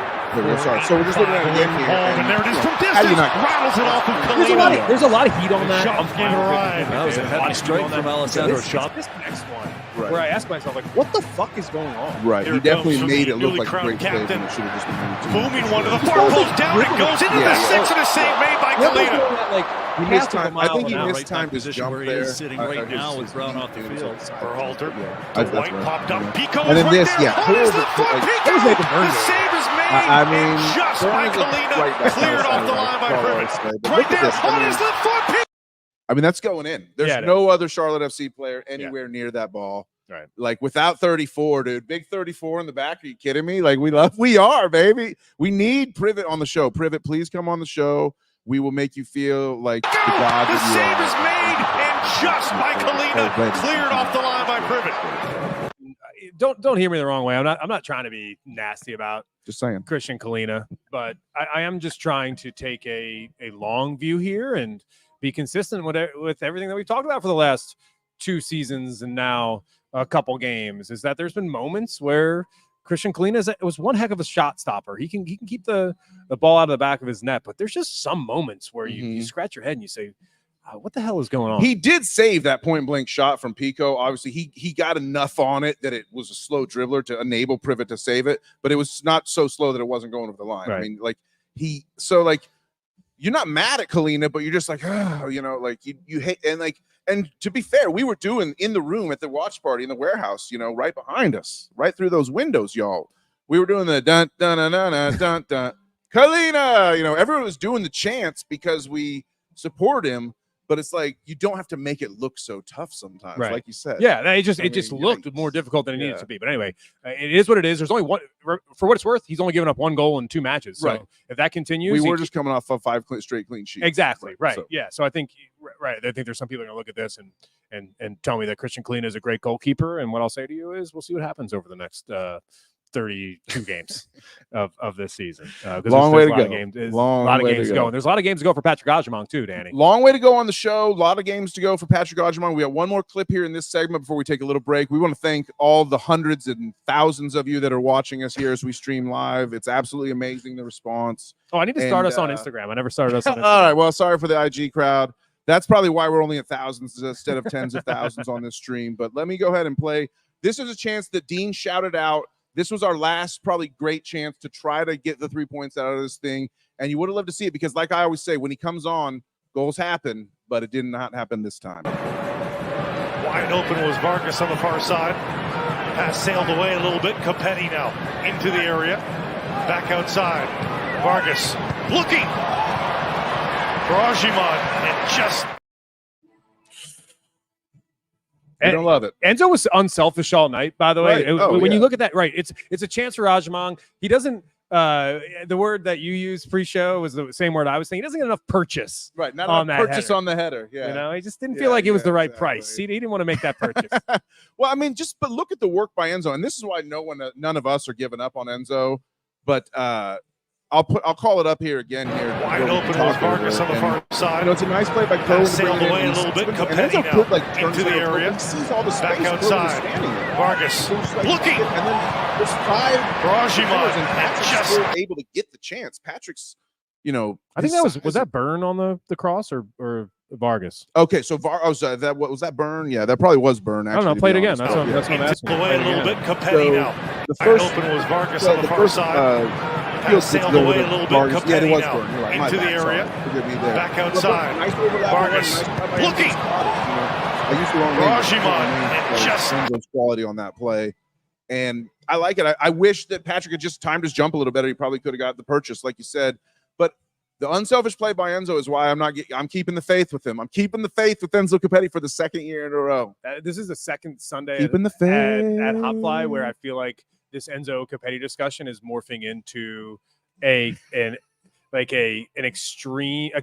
Sorry. So we're just looking at it again here. And there it is from How do you distance. not- Rattles it off of Kalina. There's a lot of heat on that. Shot gave it a ride. That was a heavy strike from Alessandro This next one, Right. where I ask myself, like, what the fuck is going on? Right. Here He it definitely comes from made the it look newly like a crowned great play when captain. it should have just been moved to. Booming one to the far post. Down it goes into the 6 and a save made by Kalina. Like, He missed time. I think he missed time to Position jump where he there. is sitting right now with Brown off the field. Berhalter. Yeah, To White popped up. Pico And is then right this, there. yeah, What is clear the foot? like- Pico. that was like a burn The there. save is made. I mean, and just by Burns is Kalina. right back Cleared outside off the of line that. by That's all I Privet. would say. But Right look at there. this. I What mean- is the foot? Pico. I mean, that's going in. There's Yeah, it no other Charlotte FC player anywhere near that ball. Right. Like without 34, dude. Big 34 in the back. Are you kidding me? Like we are, baby. We need Privet on the show. Privet, please come on the show. We will make you feel like the god The that you save are. is made and just by Kalina. Cleared off the line by Privet. Don't hear me the wrong way. I'm not trying to be nasty about Just saying. Christian Kalina, but I am just trying to take a long view here and be consistent with everything that we've talked about for the last 2 seasons and now a couple games. Is that there's been moments where Christian Kalina was one heck of a shot stopper. He can keep the ball out of the back of his net, but there's just some moments where you scratch your head and you say, what the hell is going on? He did save that point blank shot from Pico. Obviously, he got enough on it that it was a slow dribbler to enable Privet to save it, but it was not so slow that it wasn't going over the line. Right. I mean, like you're not mad at Kalina, but you're just like, oh, like you hate and to be fair, we were doing in the room at the watch party in the warehouse, right behind us, right through those windows, y'all. We were doing the dun dun dun dun dun dun Kalina. Everyone was doing the chants because we support him. But it's like you don't have to make it look so tough sometimes, Right. like you said. Yeah, it just looked more difficult than it needed to be. But anyway, it is what it is. There's only one. For what it's worth, he's only given up 1 goal in 2 matches. So Right. if that continues, We were just coming off of 5 straight clean sheets. exactly right. So- Yeah. So I think I think there's some people are going to look at this and tell me that Christian Kalina is a great goalkeeper. And what I'll say to you is, we'll see what happens over the next 32 games of this season. Long way to go. A lot of games to go. And there's a lot of games to go for Patrick Ajamong too, Danny. Long way to go on the show. A lot of games to go for Patrick Ajamong. We have one more clip here in this segment before we take a little break. We want to thank all the hundreds and thousands of you that are watching us here as we stream live. It's absolutely amazing, the response. Oh, I need to start us on Instagram. I never started us on Instagram. All right. Well, sorry for the IG crowd. That's probably why we're only at thousands instead of tens of thousands on this stream. But let me go ahead and play. This is a chance that Dean shouted out. This was our last probably great chance to try to get the 3 points out of this thing. And you would have loved to see it because, like I always say, when he comes on, goals happen, but it did not happen this time. Wide open was Vargas on the far side. Pass sailed away a little bit. Capetti now into the area. Back outside. Vargas looking for Ajimon and just. I don't love it. Enzo was unselfish all night, by the way. Right. When you look at that, right, it's a chance for Ajamong. He doesn't the word that you used pre-show was the same word I was saying. He doesn't get enough purchase. Right, not on enough that purchase header. on the header. Yeah. He just didn't feel like it was the right exactly. price. He didn't want to make that purchase. Well, I mean, but look at the work by Enzo, and this is why none of us are giving up on Enzo. But I'll call it up here again. Wide open was Vargas on the far side. It's a nice play by Cole. Sailed away a little bit. Capetti now into the area. He sees all the space. Back outside. Vargas So it's like, looking and then there's 5 for Ajimon and Patrick's just. still able to get the chance. Patrick's, I think that was that Burn on the cross or Vargas? okay. So was that Burn? Yeah, that probably was Burn. I Actually, don't know. to Play it be again. honest. That's what I'm asking. Away a little bit. Capetti now. The Wide first open was Vargas on the far side. Field Sailed away a little bit. Vargas. Yeah, it was Capetti Burn. You're right. My into the bad. Sorry. area. Forgive me there. Back outside. Nice overlap. Vargas Nice play by looking. I used the wrong name. Rajimon, and just- Enzo's quality on that play. And I like it. I wish that Patrick had just timed his jump a little better. He probably could have got the purchase, like you said. But the unselfish play by Enzo is why I'm keeping the faith with him. I'm keeping the faith with Enzo Capetti for the second year in a row. This is the second Sunday Keeping the at faith HopFly where I feel like this Enzo Capetti discussion is morphing into a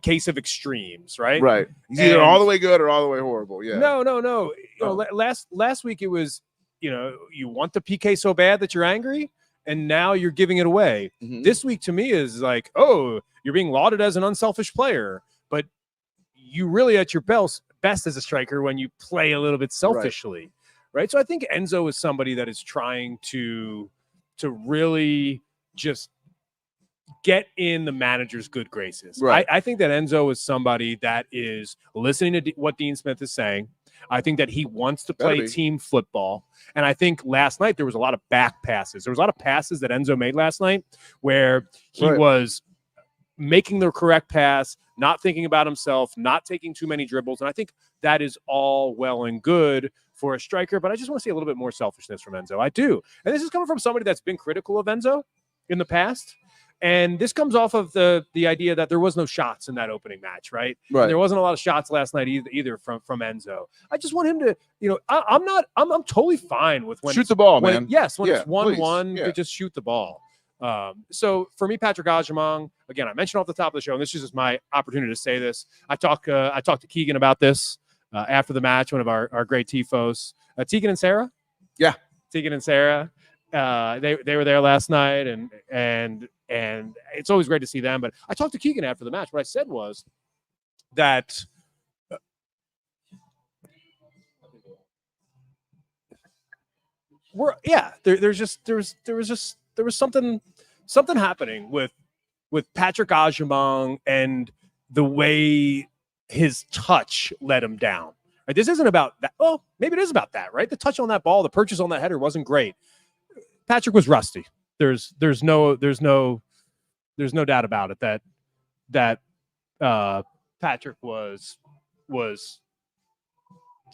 case of extremes, right? Right. He's either all the way good or all the way horrible. Yeah. No. Last week it was, you want the PK so bad that you're angry, and now you're giving it away. Mhm. This week to me is like, oh, you're being lauded as an unselfish player, but you really at your best as a striker when you play a little bit selfishly, right? So I think Enzo is somebody that is trying to really just get in the manager's good graces. Right. I think that Enzo is somebody that is listening to what Dean Smith is saying. I think that he wants to play team football. And I think last night there was a lot of back passes. There was a lot of passes that Enzo made last night where he was making the correct pass, not thinking about himself, not taking too many dribbles. And I think that is all well and good for a striker, but I just want to see a little bit more selfishness from Enzo. I do. And this is coming from somebody that's been critical of Enzo in the past. And this comes off of the idea that there was no shots in that opening match, right? And there wasn't a lot of shots last night either from Enzo. I just want him to, I'm totally fine with when shoot the ball, man. Yes, when it's 1-1, to just shoot the ball. So for me, Patrick Agyemang, again, I mentioned off the top of the show, and this is just my opportunity to say this. I talked to Keegan about this after the match, one of our great TFOS. Tegan and Sarah? Yeah. Tegan and Sarah. They were there last night, and it's always great to see them. But I talked to Keegan after the match. What I said was that there was something happening with Patrick Agyemang and the way his touch let him down. Right? This isn't about that. Oh, maybe it is about that, right? The touch on that ball, the purchase on that header wasn't great. Patrick was rusty. There's no doubt about it that Patrick was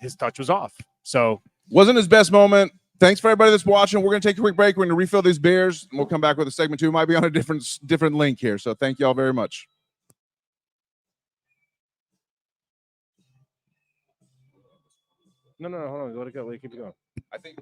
his touch was off. So wasn't his best moment. Thanks for everybody that's watching. We're going to take a quick break. We're going to refill these beers, and we'll come back with a segment 2. It might be on a different link here. So thank you all very much. No, hold on. Let it go. Keep it going. I think.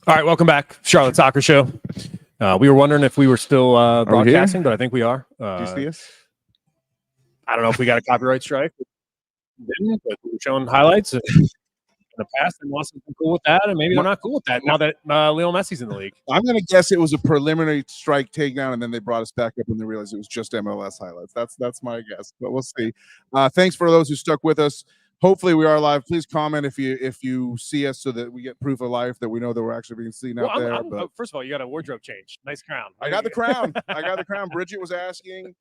All right, welcome back, Charlotte Soccer Show. We were wondering if we were still broadcasting, but I think we are. Do you see us? I don't know if we got a copyright strike. We didn't, but we were showing highlights in the past, and wasn't cool with that, and maybe they're not cool with that now that Lionel Messi's in the league. I'm going to guess it was a preliminary strike takedown, and then they brought us back up when they realized it was just MLS highlights. That's my guess, but we'll see. Thanks for those who stuck with us. Hopefully we are live. Please comment if you see us so that we get proof of life that we know that we're actually being seen out there. But first of all, you got a wardrobe change. Nice crown. I got the crown. I got the crown. Bridget was asking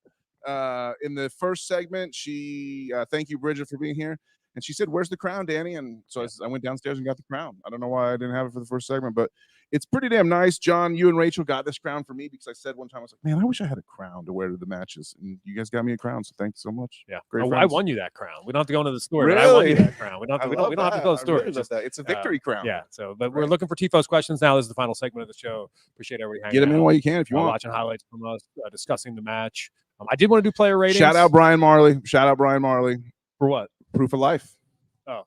in the first segment. She thank you, Bridget, for being here. And she said, "Where's the crown, Danny?" And so I went downstairs and got the crown. I don't know why I didn't have it for the first segment, but it's pretty damn nice. John, you and Rachel got this crown for me because I said one time, I was like, man, I wish I had a crown to wear to the matches. And you guys got me a crown, so thanks so much. Yeah, great. I won you that crown. We don't have to go into the story. Really? But I won you that crown. We don't have to go to the story. Really love that. It's a victory crown. Yeah. So, but we're looking for TFOS questions now. This is the final segment of the show. Appreciate everybody hanging Get them out. in while you can if you want. Watching highlights from us, discussing the match. I did want to do player ratings. Shout out Brian Marley. Shout out Brian Marley. For what? Proof of life. Oh.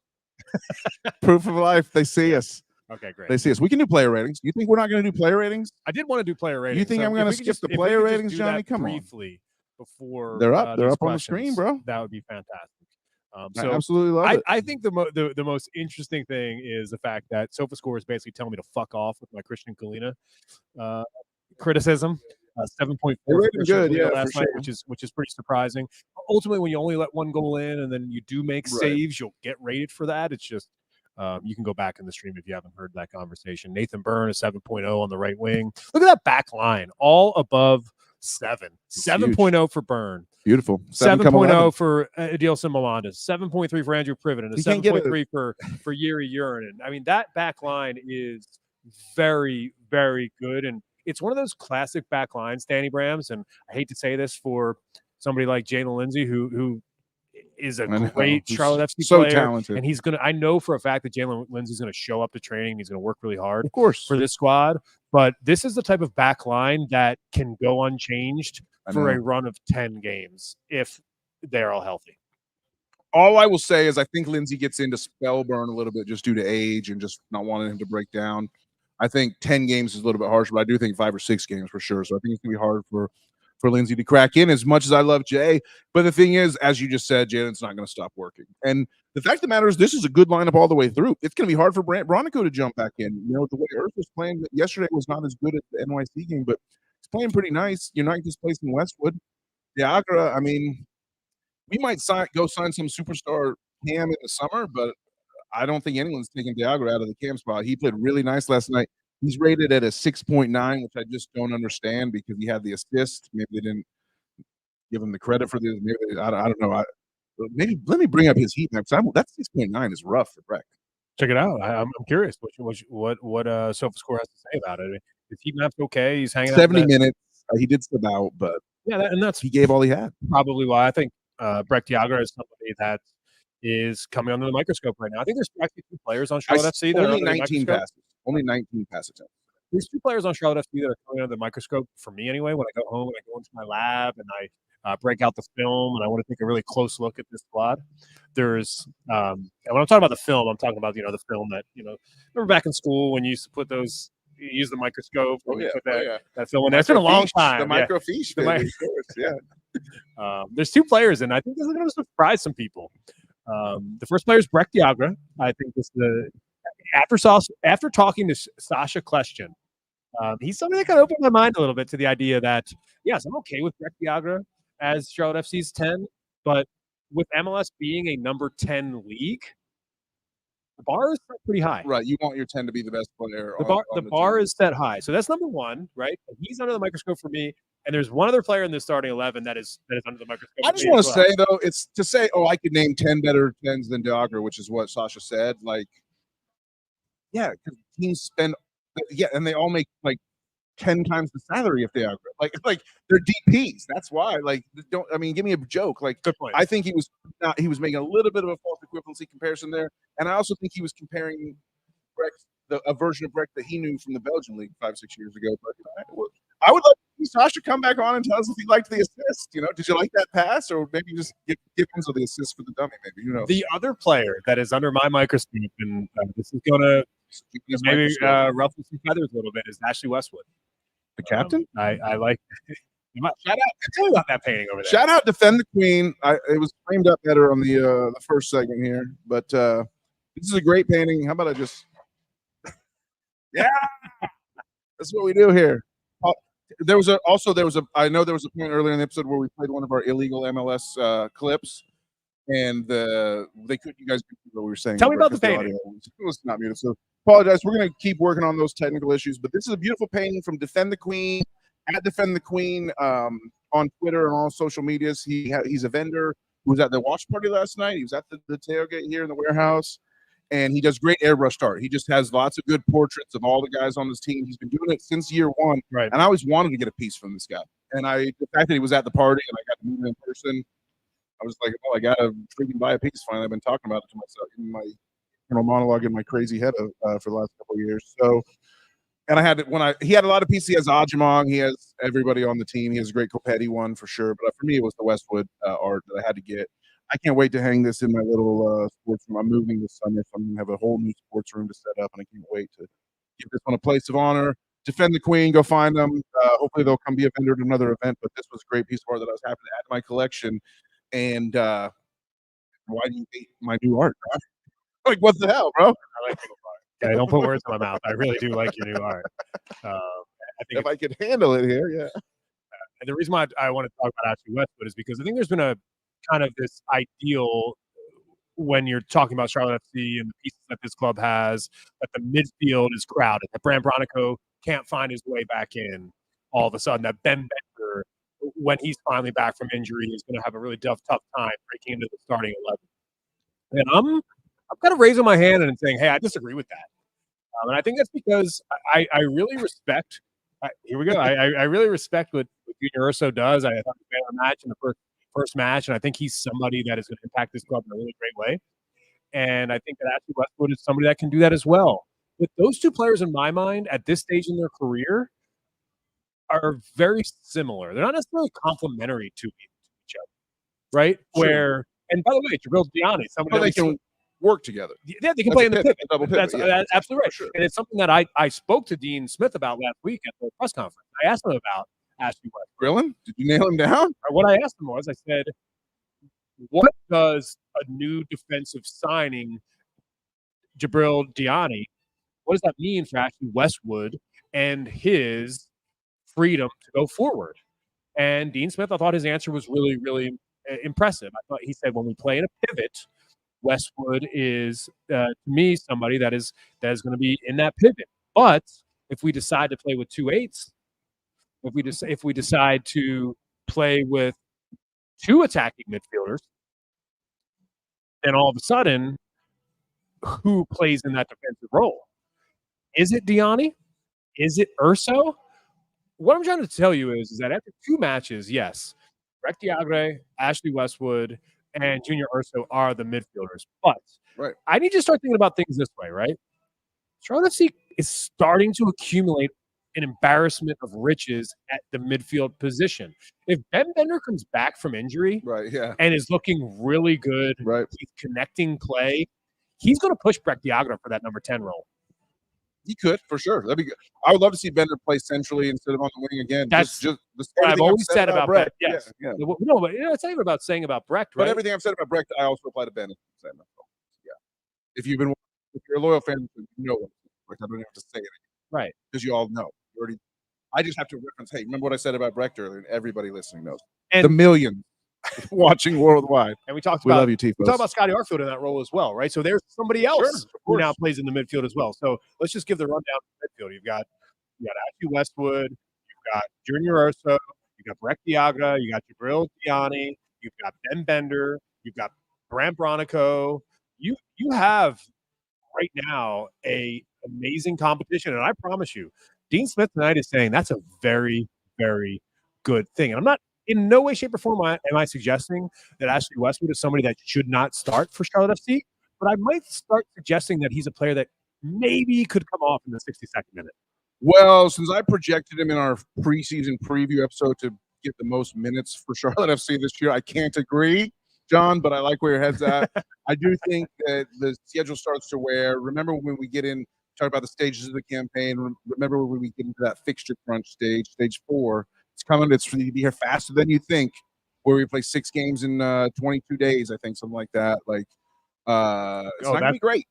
Proof of life. They see us. Okay, great. They see us. We can do player ratings. You think we're not going to do player ratings? I did want to do player ratings. You think I'm going to skip the player ratings, Johnny? Come on. Briefly before they're up. They're up on the screen, bro. That would be fantastic. I absolutely love it. I think the most interesting thing is the fact that SofaScore is basically telling me to fuck off with my Christian Kalina criticism. 7.4 good, yeah, last night, sure. which is pretty surprising. Ultimately, when you only let one goal in and then you do make saves, you'll get rated for that. It's just you can go back in the stream if you haven't heard that conversation. Nathan Byrne is 7.0 on the right wing. Look at that back line, all above 7. 7.0 for Byrne. Beautiful. 7.0 for Adilson Melendez. 7.3 for Andrew Privet, and a 7.3 for Yuri Urinen. I mean, that back line is very, very good, and it's one of those classic back lines, Danny Brams, and I hate to say this for somebody like Jalen Lindsay, who is a great Charlotte FC so player, talented, and he's gonna. I know for a fact that Jalen Lindsay's gonna show up to training. He's gonna work really hard, of course, for this squad. But this is the type of back line that can go unchanged for a run of 10 games if they're all healthy. All I will say is I think Lindsay gets into spell burn a little bit just due to age and just not wanting him to break down. I think 10 games is a little bit harsh, but I do think 5 or 6 games for sure. So I think it's going to be hard for Lindsay to crack in as much as I love Jay. But the thing is, as you just said, Jalen's not going to stop working. And the fact of the matter is this is a good lineup all the way through. It's going to be hard for Bronico to jump back in. You know, the way Earth was playing yesterday was not as good at the NYC game, but he's playing pretty nice. United displacing Westwood. Diagra, I mean, we might go sign some superstar Cam in the summer, but I don't think anyone's taking Diagra out of the Cam spot. He played really nice last night. He's rated at a 6.9, which I just don't understand because he had the assist. Maybe they didn't give him the credit for this. Maybe I don't know. Maybe let me bring up his heat map. That 6.9 is rough for Breck. Check it out. I'm curious what SofaScore has to say about it. His heat map's okay. He's hanging 70 out minutes. He did sub out, but yeah, that's he gave all he had. Probably why I think Breck Diagra is somebody that is coming under the microscope right now. I think there's actually 2 players on Charlotte FC that only 19 passes. Only 19 pass attempts. There's 2 players on Charlotte FC that are coming under the microscope for me anyway. When I go home and I go into my lab and I break out the film and I want to take a really close look at this squad. There's and when I'm talking about the film, I'm talking about the film that remember back in school when you used to put those. You use the microscope. Put that film in there. It's been a long time. The microfiche. There's 2 players, and I think this is going to surprise some people. The first player is Breck Diagra. I think this after talking to Sasha Kleshchin, he's somebody that kind of opened my mind a little bit to the idea that yes, I'm okay with Breck Diagra as Charlotte FC's 10, but with MLS being a number 10 league, the bar is set pretty high. Right, you want your 10 to be the best player. The bar is set high, so that's number 1, right? He's under the microscope for me, and there's one other player in the starting 11 that is under the microscope. I just want to say though, it's to say, I could name 10 better 10s than Diagra, which is what Sasha said. Like, yeah, because teams spend, and they all make like 10 times the salary of Diagra. Like they're DPs. That's why. Like, give me a joke. Like, good point. I think he was making a little bit of a false equivalency comparison there, and I also think he was comparing a version of Breck that he knew from the Belgian league 5-6 years ago. But I would like to see Sasha come back on and tell us if he liked the assist. Did you like that pass, or maybe just give him the assist for the dummy? Maybe, who knows? The other player that is under my microscope, and this is gonna Maybe ruffle some feathers a little bit is Ashley Westwood. The captain? I like shout out. Tell me about that painting over there. Shout out Defend the Queen. It was framed up better on the first segment here, but this is a great painting. How about I just yeah, that's what we do here. There was a I know there was a point earlier in the episode where we played one of our illegal MLS clips, and you guys could hear what we were saying. Tell me about the painting. It was not muted, so apologize. We're going to keep working on those technical issues, but this is a beautiful painting from Defend the Queen at Defend the Queen on Twitter and all social medias. He's a vendor who was at the watch party last night. He was at the tailgate here in the warehouse, and he does great airbrush art. He just has lots of good portraits of all the guys on his team. He's been doing it since year one, right? And I always wanted to get a piece from this guy. And the fact that he was at the party and I got to meet him in person, I was like, oh, I got to freaking buy a piece. Finally, I've been talking about it to myself in my monologue in my crazy head for the last couple of years. So, and I had he had a lot of pieces. He has Ajimong, he has everybody on the team. He has a great Copetti one for sure. But for me, it was the Westwood art that I had to get. I can't wait to hang this in my little sports room. I'm moving this summer, so I'm going to have a whole new sports room to set up, and I can't wait to give this one a place of honor. Defend the Queen, go find them. Hopefully they'll come be a vendor at another event, but this was a great piece of art that I was happy to add to my collection. And why do you hate my new art? Like, what the hell, bro? I like your art. Okay, don't put words in my mouth. I really do like your new art. I think if I could handle it here, yeah. And the reason why I want to talk about Ashley Westwood is because I think there's been a kind of this ideal when you're talking about Charlotte FC and the pieces that this club has, that the midfield is crowded, that Bram Bronico can't find his way back in all of a sudden, that Ben Bender, when he's finally back from injury, is going to have a really tough time breaking into the starting 11. And I'm kind of raising my hand and saying, hey, I disagree with that. And I think that's because I really respect here we go. I really respect what Junior Urso does. I thought he was a match in the first match, and I think he's somebody that is going to impact this club in a really great way. And I think that Ashley Westwood is somebody that can do that as well. But those two players, in my mind, at this stage in their career, are very similar. They're not necessarily complementary to each other, right? Sure. And by the way, Jabril Diani, somebody they can work together. Yeah, they can play in the pivot. Double pivot. That's absolutely right. Sure. And it's something that I spoke to Dean Smith about last week at the press conference. I asked him about Ashley Westwood. Grilling? Did you nail him down? What I asked him was, I said, what does a new defensive signing, Jabril Diani, what does that mean for Ashley Westwood and his freedom to go forward? And Dean Smith, I thought his answer was really, really impressive. I thought he said, when we play in a pivot, Westwood is, to me, somebody that is going to be in that pivot. But if we decide to play with 2-8s, if we decide to play with two attacking midfielders, then all of a sudden, who plays in that defensive role? Is it Diani? Is it Urso? What I'm trying to tell you is that after two matches, yes, Rek Diagre, Ashley Westwood, and Junior Urso are the midfielders. But I need you to start thinking about things this way, right? Charlotte FC is starting to accumulate an embarrassment of riches at the midfield position. If Ben Bender comes back from injury and is looking really good, he's connecting play, he's going to push Rek Diagre for that number 10 role. He could, for sure. That'd be good. I would love to see Bender play centrally instead of on the wing again. That's just what I've always said about Brecht. Yes. Yeah. No, but it's not even about saying about Brecht, right? But everything I've said about Brecht, I also apply to Bender. Yeah. If you're a loyal fan, you know what. I don't even have to say it. Right. Because you all know. I just have to reference, hey, remember what I said about Brecht earlier? And everybody listening knows. And the millions watching worldwide. And we love you, TFOS. We talked about Scotty Arfield in that role as well, right? So there's somebody else who now plays in the midfield as well. So let's just give the rundown of the midfield. You've got Ashley Westwood, you've got Junior Urso, you've got Rek Diagre, you got Jabril Diani, you've got Ben Bender, you've got Bram Bronico. You have right now a amazing competition, and I promise you, Dean Smith tonight is saying that's a very, very good thing. And I'm not in no way, shape, or form am I suggesting that Ashley Westwood is somebody that should not start for Charlotte FC, but I might start suggesting that he's a player that maybe could come off in the 62nd minute. Well, since I projected him in our preseason preview episode to get the most minutes for Charlotte FC this year, I can't agree, John, but I like where your head's at. I do think that the schedule starts to wear. Remember when we get in talk about the stages of the campaign. Remember when we get into that fixture crunch stage 4. It's coming. It's for you to be here faster than you think. Where we play 6 games in 22 days, I think, something like that. Like, it's not gonna be great.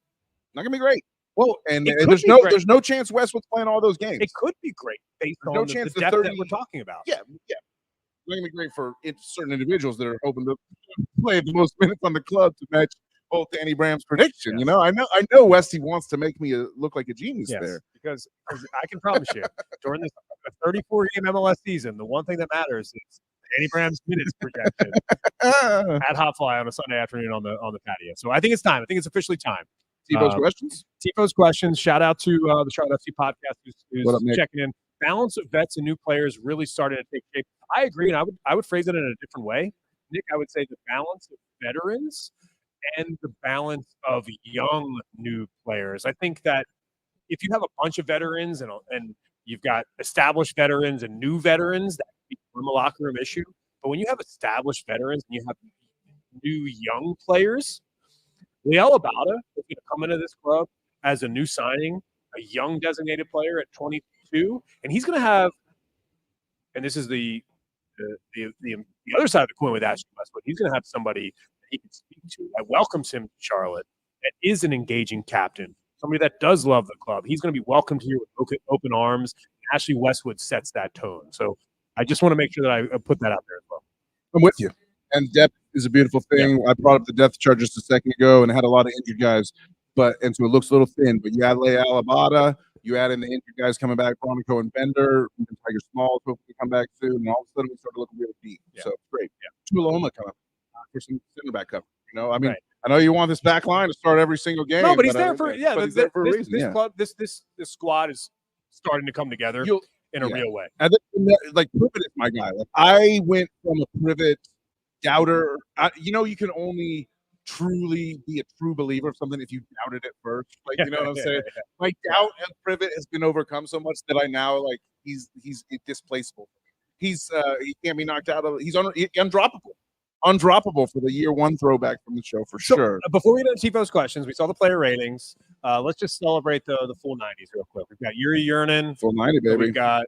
Not gonna be great. Well, and there's no chance Westwood's playing all those games. It could be great based on no the chance depth that we're talking about. Yeah. It's not gonna be great for certain individuals that are hoping to play the most minutes on the club to match both Danny Bram's prediction. Yes. You know, I know Westy wants to make me look like a genius there. Because I can promise you, during this 34-game MLS season, the one thing that matters is Danny Bram's minutes projection at HopFly on a Sunday afternoon on the patio. So I think it's time. I think it's officially time. Tifos questions? Tifos questions. Shout out to the Charlotte FC podcast who's checking in. Balance of vets and new players really started to take shape. I agree, and I would phrase it in a different way. Nick, I would say the balance of veterans and the balance of young new players. I think that if you have a bunch of veterans and you've got established veterans and new veterans, that can become a locker room issue. But when you have established veterans and you have new young players, Liel Abada is going to come into this club as a new signing, a young designated player at 22, and he's going to have, and this is the other side of the coin with Ashley Westwood, he's going to have somebody that he can speak to that welcomes him to Charlotte, that is an engaging captain, somebody that does love the club. He's going to be welcomed here with open arms. Ashley Westwood sets that tone. So I just want to make sure that I put that out there as well. I'm with you. And depth is a beautiful thing. Yeah. I brought up the depth chart just a second ago and had a lot of injured guys, so it looks a little thin. But you add Liel Abada, you add in the injured guys coming back, Bronico and Bender, even Tiger Smalls hopefully come back soon, and all of a sudden we started looking really deep. Yeah. So great. Yeah. Tuloma coming for some center back cover. You know, I mean, I know you want this back line to start every single game. No, but he's there for he's there for a reason. This club, this squad is starting to come together in a real way. And like Privet is my guy. Like I went from a Privet doubter. You can only truly be a true believer of something if you doubted it first. Like, you know what I'm saying? My doubt of Privet has been overcome so much that I now like he's displaceable. He can't be knocked out of. He's undroppable for the year 1 throwback from the show for sure. Before we get into Tifo's questions, we saw the player ratings. Let's just celebrate the full 90s real quick. We've got Yuri Yernin, full 90, baby. We've got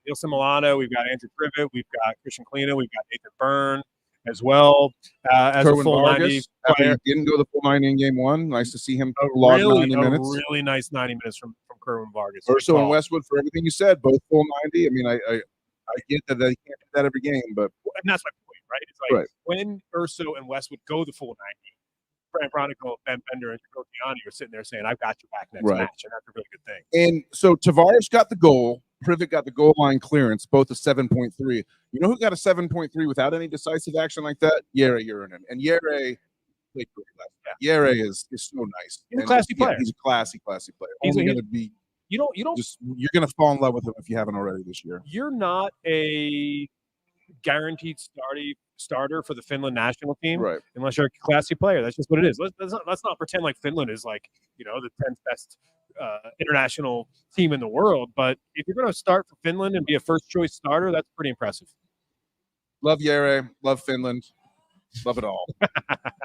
Nielsen Milano. We've got Andrew Privet. We've got Christian Kalina. We've got Nathan Byrne as well as Kerwin a full Vargas, 90 player. He didn't go the full 90 in game 1. Nice to see him log 90 minutes. A really nice 90 minutes from Kerwin Vargas. Urso and Westwood, for everything you said, both full 90. I mean, I get that they can't do that every game, but and that's my point, right? It's like when Urso and Westwood go the full 90, Brant Bronico, Ben Bender, and Gianni are sitting there saying, "I've got your back next match," and that's a really good thing. And so Tavares got the goal. Privet got the goal line clearance, both a 7.3. You know who got a 7.3 without any decisive action like that? Yere Urinen. And Yere played great last night. Yere is so nice. He's a classy player. He's a classy player. He's going to be. You're going to fall in love with him if you haven't already this year. You're not a guaranteed starter for the Finland national team, right? Unless you're a classy player. That's just what it is. Let's not pretend like Finland is like the 10th best international team in the world. But if you're going to start for Finland and be a first choice starter, that's pretty impressive. Love Yere, love Finland, love it all.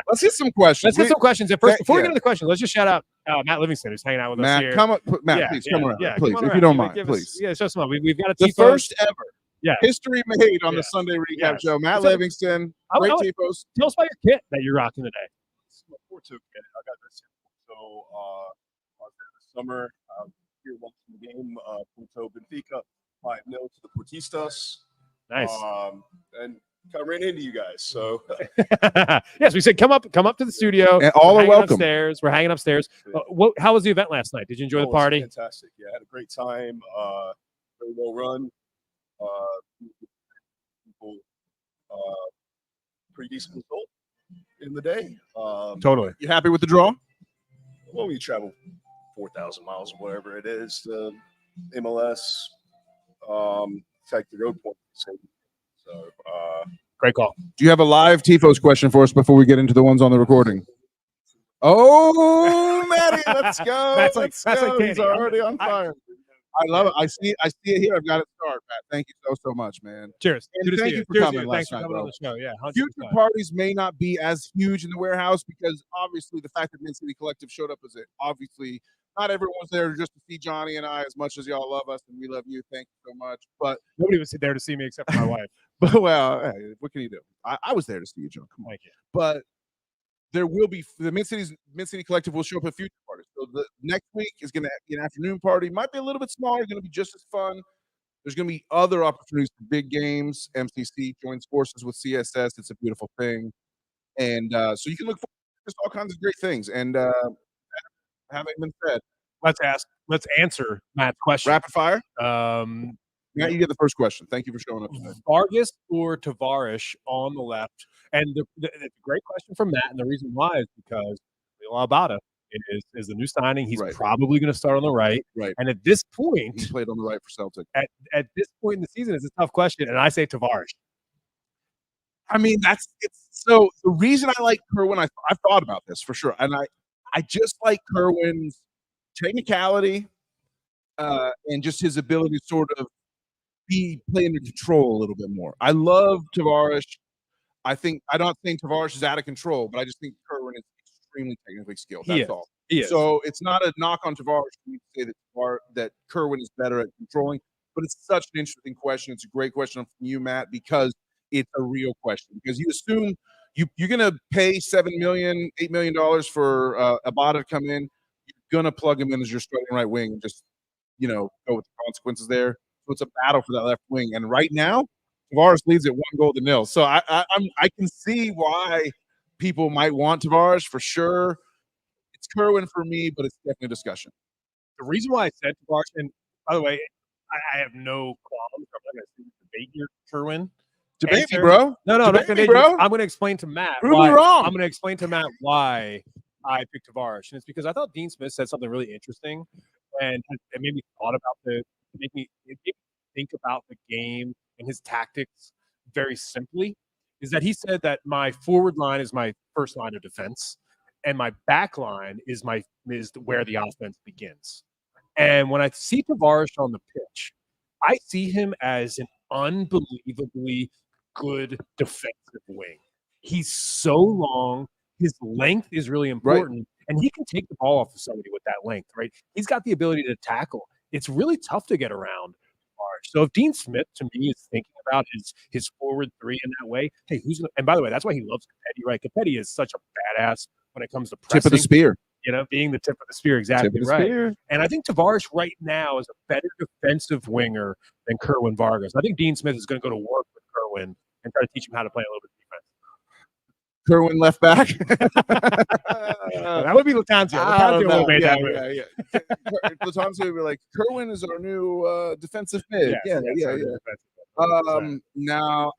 Let's get some questions. And first, before we get into the questions, let's just shout out Matt Livingston, who's hanging out with us here. Matt, please come around, please, if you don't mind, please. Show some love. We've got a the first ever history made on the Sunday recap show. Matt Livingston, great Tifos. Tell us about your kit that you're rocking today. It's my Porto kit. I got this. So this summer, here watching the game, Porto Benfica 5-0 to the Portistas. Nice. And kind of ran into you guys. So yes, we said come up to the studio. And all are welcome. Upstairs. We're hanging upstairs. How was the event last night? Did you enjoy the party? Fantastic. Yeah, I had a great time. Very well run. People, pretty decent result in the day. Totally. You happy with the draw? Well, we travel 4,000 miles, whatever it is, to MLS. Take the road point. So, great call. Do you have a live Tifos question for us before we get into the ones on the recording? Oh, Matty, let's go. Let's go. He's already on fire. I love it. I see it here. I've got it started, Matt. Thank you so much, man. Cheers. And thank you for coming last night, bro. On the show. Yeah, 100%. Future parties may not be as huge in the warehouse because obviously the fact that Men City Collective showed up as obviously not everyone's there just to see Johnny and I as much as y'all love us, and we love you. Thank you so much. But nobody was there to see me except for my wife. But well, hey, what can you do? I was there to see you, John. Come on. Thank you. But there will be the Mid City Collective will show up at future parties. So the next week is going to be an afternoon party. Might be a little bit smaller. Going to be just as fun. There's going to be other opportunities for big games. MCC joins forces with CSS. It's a beautiful thing, and so you can look forward to just all kinds of great things. And having been said, let's answer Matt's question. Rapid fire. Matt, you get the first question. Thank you for showing up today. Vargas or Tavares on the left? And it's a great question from Matt, and the reason why is because Liel Abada is the new signing. He's probably going to start on the right. Right. And at this point, he played on the right for Celtic. At this point in the season, it's a tough question, and I say Tavares. I mean, so the reason I like Kerwin, I've thought about this for sure, and I just like Kerwin's technicality and just his ability to sort of play under control a little bit more. I love Tavares. I'm not saying Tavares is out of control, but I just think Kerwin is extremely technically skilled. That's all. So it's not a knock on Tavares for me to say that Kerwin is better at controlling, but it's such an interesting question. It's a great question from you, Matt, because it's a real question. Because you assume you're going to pay $7 million, $8 million for Abada to come in. You're going to plug him in as your starting right wing and just go with the consequences there. So it's a battle for that left wing, and right now, Tavares leads at 1-0. So I can see why people might want Tavares for sure. It's Kerwin for me, but it's definitely a discussion. The reason why I said Tavares, and by the way, I have no qualms. I'm not going to debate your Kerwin. Debate me, bro. No, I'm not going to. I'm going to explain to Matt. Prove me wrong. I'm going to explain to Matt why I picked Tavares, and it's because I thought Dean Smith said something really interesting, and it made me think about the game and his tactics very simply. Is that he said that my forward line is my first line of defense, and my back line is where the offense begins. And when I see Tavares on the pitch, I see him as an unbelievably good defensive wing. He's so long. His length is really important, and he can take the ball off of somebody with that length, right? He's got the ability to tackle. It's really tough to get around. So if Dean Smith, to me, is thinking about his forward three in that way, hey, and by the way, that's why he loves Capetti, right? Capetti is such a badass when it comes to pressing. Tip of the spear. Being the tip of the spear, exactly right. Spear. And I think Tavares right now is a better defensive winger than Kerwin Vargas. I think Dean Smith is going to go to work with Kerwin and try to teach him how to play a little bit of defense. Kerwin left back. That would be Latanzio. Latanzio made that move. Yeah. Latanzio would be like, Kerwin is our new defensive mid. Yeah. Now,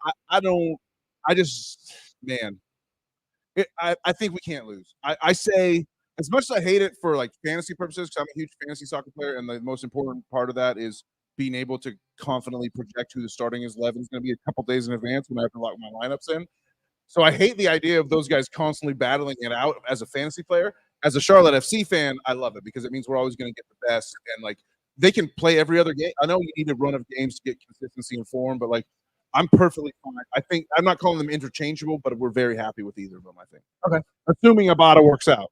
I think we can't lose. I say, as much as I hate it for like fantasy purposes, because I'm a huge fantasy soccer player, and the most important part of that is being able to confidently project who the starting 11 is going to be a couple days in advance when I have to lock my lineups in. So I hate the idea of those guys constantly battling it out as a fantasy player. As a Charlotte FC fan, I love it because it means we're always going to get the best, and like they can play every other game. I know you need a run of games to get consistency and form, but like I'm perfectly fine. I think I'm not calling them interchangeable, but we're very happy with either of them, I think. Okay. Assuming Abada works out.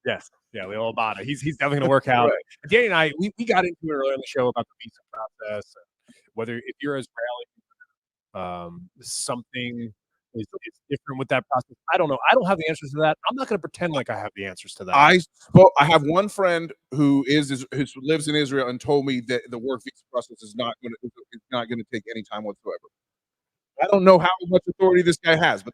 Yes. Yeah, Liel Abada. He's definitely going to work out. Right. Danny and I, we got into it earlier in the show about the visa process, whether if you're Israeli, something is different with that process. I don't know. I don't have the answers to that. I'm not going to pretend like I have the answers to that. I have one friend who lives in Israel and told me that the work visa process is not going to take any time whatsoever. I don't know how much authority this guy has, but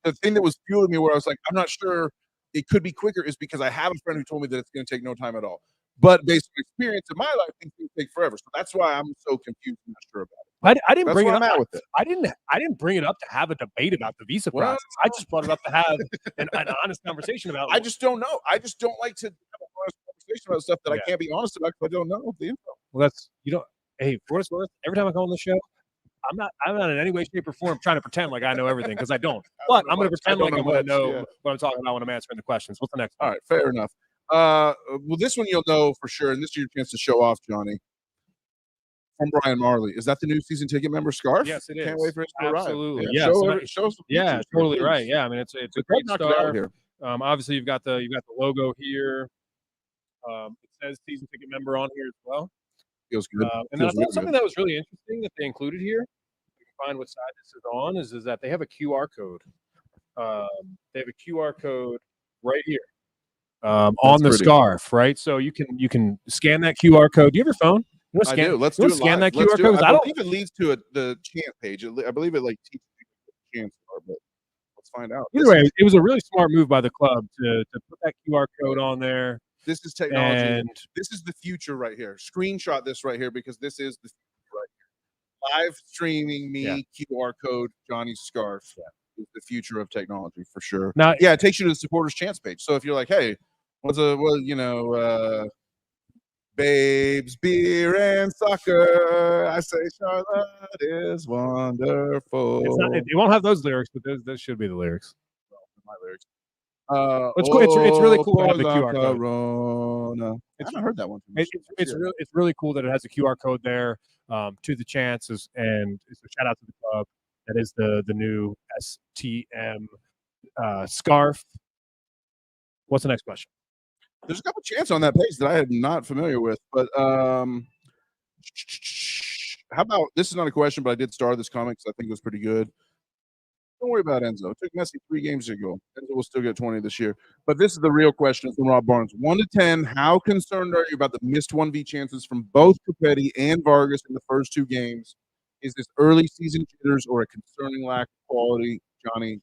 the thing that was fueling me where I was like, I'm not sure it could be quicker is because I have a friend who told me that it's going to take no time at all. But based on experience in my life, things take forever. So that's why I'm so confused and not sure about it. I didn't bring it up. I didn't bring it up to have a debate about the visa process. I just brought it up to have an honest conversation about it. I just don't know. I just don't like to have an honest conversation about stuff that I can't be honest about because I don't know the info. Well, hey, for what it's worth, every time I come on the show, I'm not in any way, shape, or form trying to pretend like I know everything because I don't. But I'm going to pretend like I'm going to know what I'm talking about when I'm answering the questions. What's the next one? All right, fair enough. Well, this one you'll know for sure, and this is your chance to show off, Johnny. From Brian Marley. Is that the new season ticket member scarf? Yes, it is. Can't wait for it to arrive. Absolutely. Yeah, show us totally right. Yeah, I mean it's a great scarf. Obviously you've got the logo here. It says season ticket member on here as well. Feels good. And then I thought something that was really interesting that they included here. You can find what side this is on. Is that they have a QR code. They have a QR code right here on the scarf, right? So you can scan that QR code. Do you have your phone? You I do. Let's do it scan live. that QR code. I believe it leads to the chant page. I believe it like teaches you what the chants are, but let's find out. Either way, it was a really smart move by the club to put that QR code on there. This is technology. And this is the future right here. Screenshot this right here because this is the future right here. Live streaming me QR code Johnny's scarf is the future of technology for sure. Now, it takes you to the supporters chance page. So if you're like, hey, babes, beer, and soccer. I say Charlotte is wonderful. It won't have those lyrics, but those should be the lyrics. My lyrics. It's really cool to have the QR code. I haven't heard that one. It's really cool that it has a QR code there to the chances, and it's a shout out to the club. That is the new STM scarf. What's the next question? There's a couple chants on that page that I am not familiar with, but how about this is not a question, but I did star this comic because I think it was pretty good. Don't worry about Enzo. It took Messi 3 games to go. Enzo will still get 20 this year. But this is the real question from Rob Barnes. 1 to 10, how concerned are you about the missed 1v chances from both Capetti and Vargas in the first 2 games? Is this early season jitters or a concerning lack of quality? Johnny,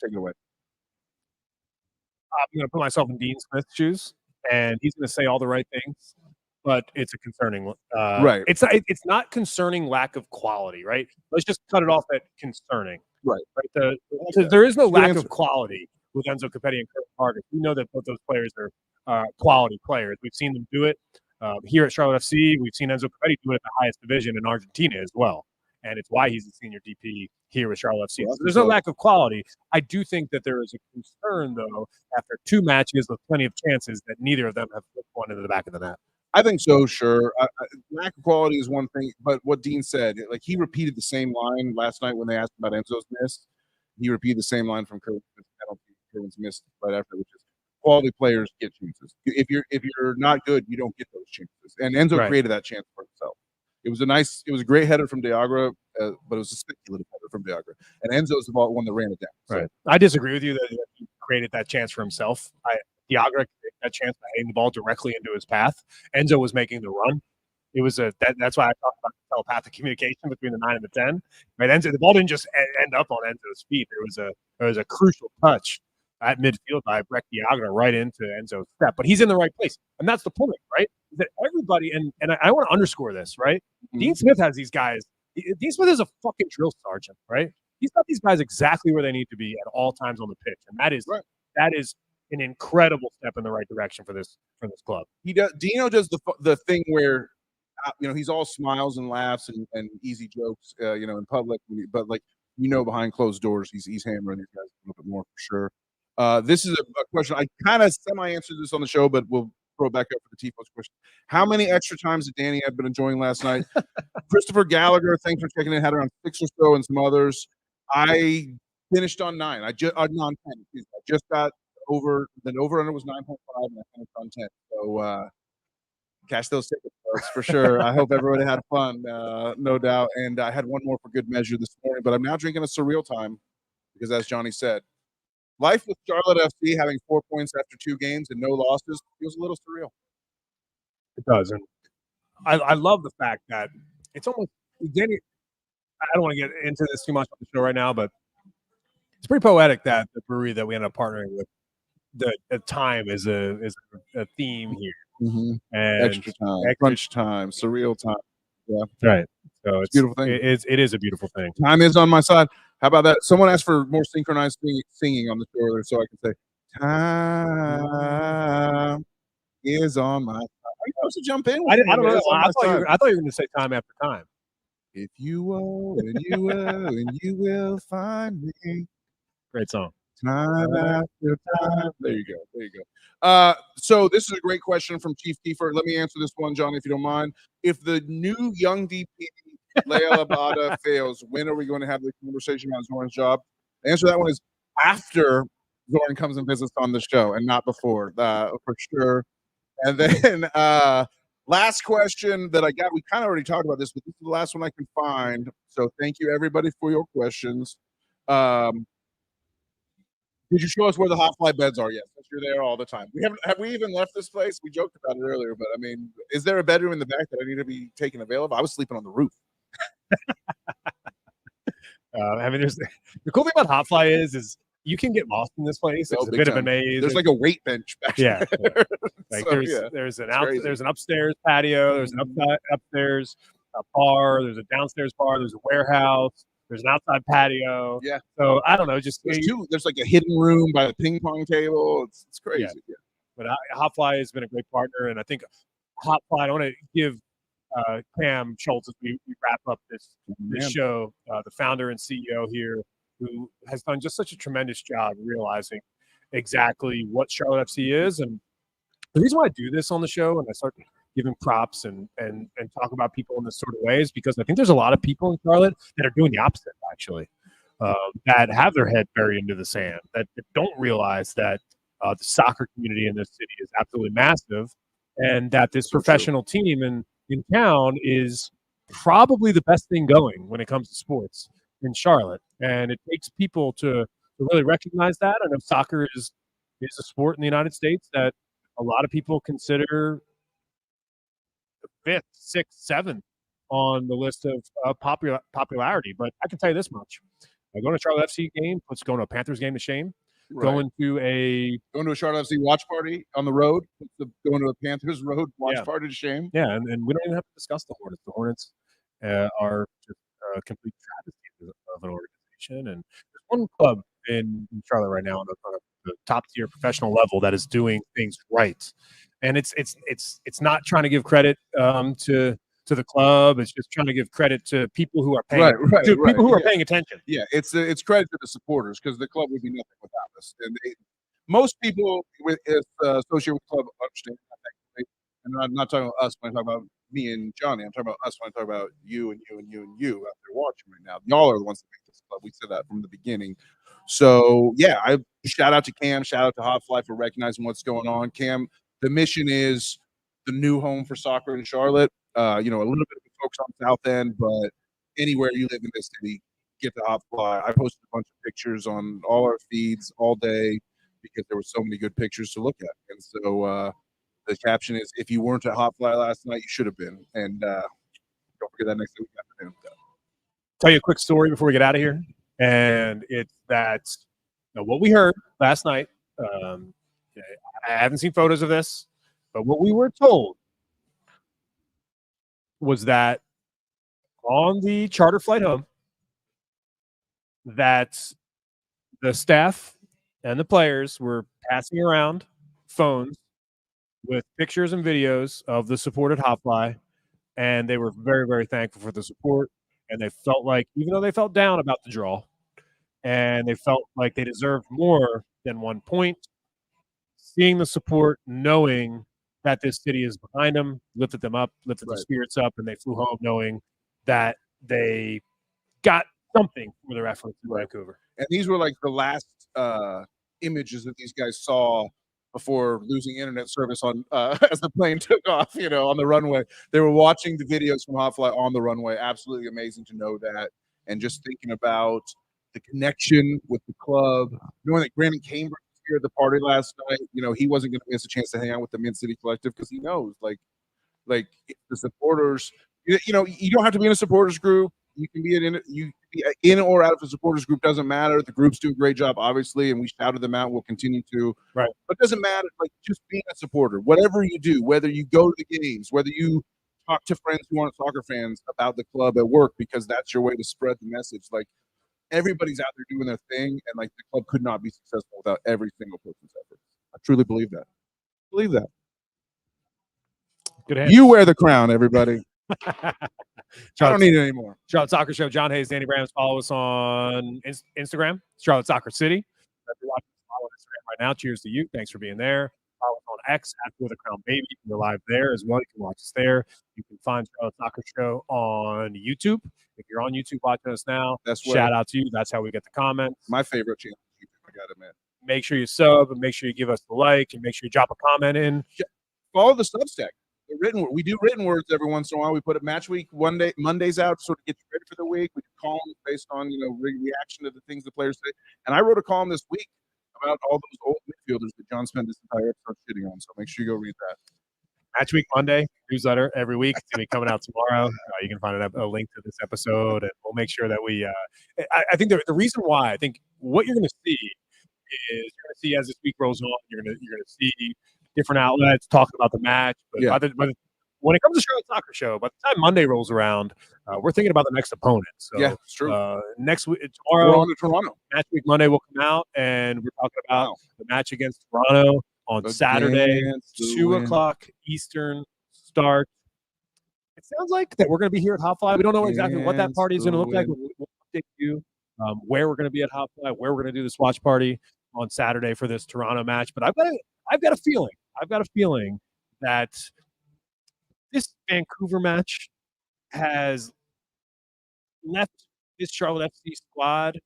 take it away. I'm going to put myself in Dean Smith's shoes, and he's going to say all the right things, but it's a concerning right. It's not concerning lack of quality, right? Let's just cut it off at concerning. Right. There is no lack of quality with Enzo Capetti and Kurt Vargas. We know that both those players are quality players. We've seen them do it here at Charlotte FC. We've seen Enzo Capetti do it at the highest division in Argentina as well. And it's why he's the senior DP here with Charlotte FC. So there's no lack of quality. I do think that there is a concern, though, after 2 matches with plenty of chances that neither of them have put one into the back of the net. I think so, sure. Lack of quality is one thing, but what Dean said, like he repeated the same line last night when they asked about Enzo's miss. He repeated the same line from Kerwin's missed right after, which is quality players get chances. If you're not good, you don't get those chances. And Enzo created that chance for himself. It was a great header from Diagra, but it was a speculative header from Diagra. And Enzo's the one that ran it down. So. Right. I disagree with you that he created that chance for himself. Diagra created that chance by hitting the ball directly into his path. Enzo was making the run. It was that's why I talked about telepathic communication between the 9 and the 10. Right, Enzo, the ball didn't just end up on Enzo's feet. There was a crucial touch at midfield by Breck Diagra right into Enzo's step. But he's in the right place, and that's the point, right? That everybody and I want to underscore this, right? Mm-hmm. Dean Smith has these guys. Dean Smith is a fucking drill sergeant, right? He's got these guys exactly where they need to be at all times on the pitch, and that is an incredible step in the right direction for this club. Dino does the thing where he's all smiles and laughs and easy jokes in public, but behind closed doors he's hammering these guys a little bit more for sure. This is a question I kind of semi-answered this on the show, but we'll throw it back up for the TFOS question. How many extra times did Danny have been enjoying last night? Christopher Gallagher, thanks for checking in. Had around 6 or so, and some others. I finished on 9. On 10. I just got over. The over-under was 9.5, and I finished on 10. So cash those tickets, folks, for sure. I hope everybody had fun, no doubt. And I had one more for good measure this morning, but I'm now drinking a surreal time because, as Johnny said, life with Charlotte FC having 4 points after 2 games and no losses feels a little surreal. It does, and I love the fact that it's almost. I don't want to get into this too much on the show right now, but it's pretty poetic that the brewery that we ended up partnering with, the time is a theme here. Mm-hmm. And extra time, crunch time, surreal time. Yeah, right. So it's a beautiful thing. It is a beautiful thing. Time is on my side. How about that? Someone asked for more synchronized singing on the show earlier, so I can say, "Time is on my side." Are you supposed to jump in? I don't know. I thought you were going to say "Time After Time." If you will, and you will, and you will find me. Great song. Time after time. There you go. So this is a great question from Chief Kiefer. Let me answer this one, Johnny, if you don't mind. If the new young DP, Liel Abada, fails, when are we going to have the conversation about Zoran's job? The answer to that one is after Zoran comes and visits on the show and not before, for sure. And then last question that I got, we kind of already talked about this, but this is the last one I can find. So thank you everybody for your questions. Did you show us where the HopFly beds are? Yes, you're there all the time. Have we even left this place? We joked about it earlier, but I mean, is there a bedroom in the back that I need to be taken avail of? I was sleeping on the roof. I mean, the cool thing about HopFly is you can get lost in this place. It's a bit of a maze. There's like a weight bench back there. Like So, there's an upstairs patio. There's an upstairs bar. There's a downstairs bar. There's a warehouse. There's an outside patio. Yeah. So I don't know. Just there's like a hidden room by the ping pong table. It's crazy. Yeah. But HopFly has been a great partner, and I think HopFly. I want to give Cam Schultz as we wrap up this show, the founder and CEO here, who has done just such a tremendous job realizing exactly what Charlotte FC is. And the reason why I do this on the show and I start giving props and talk about people in this sort of way is because I think there's a lot of people in Charlotte that are doing the opposite, actually, that have their head buried into the sand, that don't realize that the soccer community in this city is absolutely massive, and that this professional team in town is probably the best thing going when it comes to sports in Charlotte. And it takes people to really recognize that. I know soccer is a sport in the United States that a lot of people consider the 5th, 6th, 7th on the list of popularity. But I can tell you this much. Going to a Charlotte FC game puts going to a Panthers game to shame. Right. Going to a Charlotte FC watch party on the road, going to a Panthers road watch party to shame. Yeah, and we don't even have to discuss the Hornets. The Hornets are just a complete travesty of an organization. And there's one club in Charlotte right now on the top tier professional level that is doing things right. And it's not trying to give credit to the club. It's just trying to give credit to people who are paying people who are paying attention. Yeah, it's credit to the supporters because the club would be nothing without us. And most people associated with the club understand that. And I'm not talking about us when I talk about me and Johnny. I'm talking about us when I talk about you and you and you and you out there watching right now. Y'all are the ones that make this club. We said that from the beginning. So yeah, I shout out to Cam, shout out to HopFly for recognizing what's going on. Cam, the mission is the new home for soccer in Charlotte. A little bit of focus on South End, but anywhere you live in this city, get the HopFly. I posted a bunch of pictures on all our feeds all day because there were so many good pictures to look at. And so the caption is, if you weren't at HopFly last night, you should have been. And don't forget that next week afternoon. Tell you a quick story before we get out of here. And it's that what we heard last night, I haven't seen photos of this, but what we were told was that on the charter flight home, that the staff and the players were passing around phones with pictures and videos of the support at HopFly, and they were very, very thankful for the support. And they felt like, even though they felt down about the draw, and they felt like they deserved more than 1 point, seeing the support, knowing that this city is behind them, lifted them up, lifted the spirits up, and they flew home knowing that they got something for their efforts in Vancouver. And these were like the last images that these guys saw before losing internet service on as the plane took off, on the runway. They were watching the videos from HopFly on the runway. Absolutely amazing to know that. And just thinking about the connection with the club, knowing that Brandon Cambridge was here at the party last night, he wasn't going to miss a chance to hang out with the Mid-City Collective because he knows, like the supporters, you don't have to be in a supporters group. You can be in or out of a supporters group, doesn't matter. The groups do a great job, obviously, and we shouted them out. We'll continue to. Right. But it doesn't matter. Like, just being a supporter, whatever you do, whether you go to the games, whether you talk to friends who aren't soccer fans about the club at work, because that's your way to spread the message. Like, everybody's out there doing their thing, and like the club could not be successful without every single person's effort. I truly believe that. Believe that. Good hands. You wear the crown, everybody. I don't need it anymore. Charlotte Soccer Show. John Hayes, Danny Brams. Follow us on Instagram, Charlotte Soccer City. If you're watching on Instagram right now, cheers to you. Thanks for being there. Follow us on X @For the Crown Baby. We're live there as well. You can watch us there. You can find Charlotte Soccer Show on YouTube. If you're on YouTube watching us now, shout out to you. That's how we get the comments. My favorite channel, I got to admit. Make sure you sub and make sure you give us the like and make sure you drop a comment in. follow the Substack. We do written words every once in a while. We put a match week Mondays out to sort of get you ready for the week. We do columns based on reaction to the things the players say. And I wrote a column this week about all those old midfielders that John spent this entire episode shitting on. So make sure you go read that. Match Week Monday newsletter every week. It's going to be coming out tomorrow. You can find a link to this episode, and we'll make sure that we I think the reason why I think what you're going to see is you're going to see as this week rolls on, you're going to see different outlets talking about the match. But when it comes to Charlotte Soccer Show, by the time Monday rolls around, we're thinking about the next opponent. So yeah, it's true. Next week, tomorrow, we're on to Toronto. Match Week Monday will come out, and we're talking about the match against Toronto on Saturday, 2 o'clock Eastern start. It sounds like that we're going to be here at HopFly. We don't know exactly what that party is going to look like. We'll update you where we're going to be at HopFly, where we're going to do this watch party on Saturday for this Toronto match. But I've got a feeling. I've got a feeling that this Vancouver match has left this Charlotte FC squad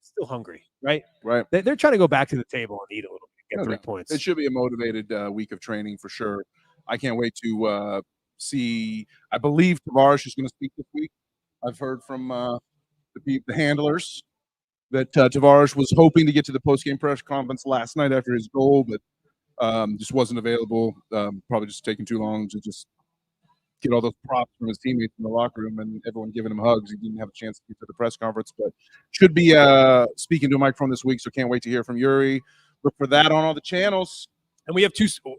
still hungry, right? Right. They're trying to go back to the table and eat a little bit, get 3 points. It should be a motivated week of training for sure. I can't wait to see. I believe Tavares is going to speak this week. I've heard from the handlers that Tavares was hoping to get to the post-game press conference last night after his goal, but just wasn't available. Probably just taking too long to just get all those props from his teammates in the locker room and everyone giving him hugs. He didn't have a chance to get to the press conference, but should be speaking to a microphone this week, so can't wait to hear from Yuri. Look for that on all the channels. And we have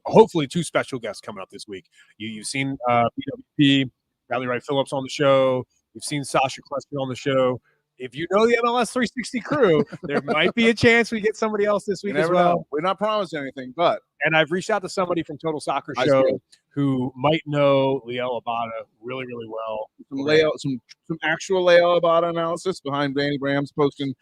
hopefully two special guests coming up this week. You've seen BWP, Bradley Wright Phillips on the show. You've seen Sasha Klesker on the show. If you know the MLS 360 crew, there might be a chance we get somebody else this week as well. We're not promising anything, but and I've reached out to somebody from Total Soccer Show who might know Liel Abada really, really well. Some actual Liel Abada analysis behind Danny Bram's posting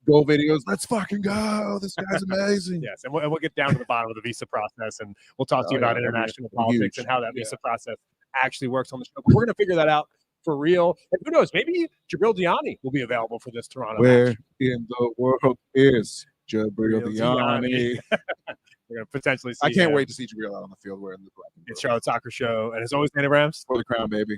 goal videos. Let's fucking go! This guy's amazing. Yes, and we'll get down to the bottom of the visa process, and we'll talk to you about international politics and how that visa process actually works on the show. But we're going to figure that out for real. And who knows? Maybe Jabril Diani will be available for this Toronto match. In the world is Jabril Diani? We're going to potentially see I can't wait to see Jabril out on the field wearing the black. It's Charlotte Soccer Show, and as always, Danny Brams for the crown, baby.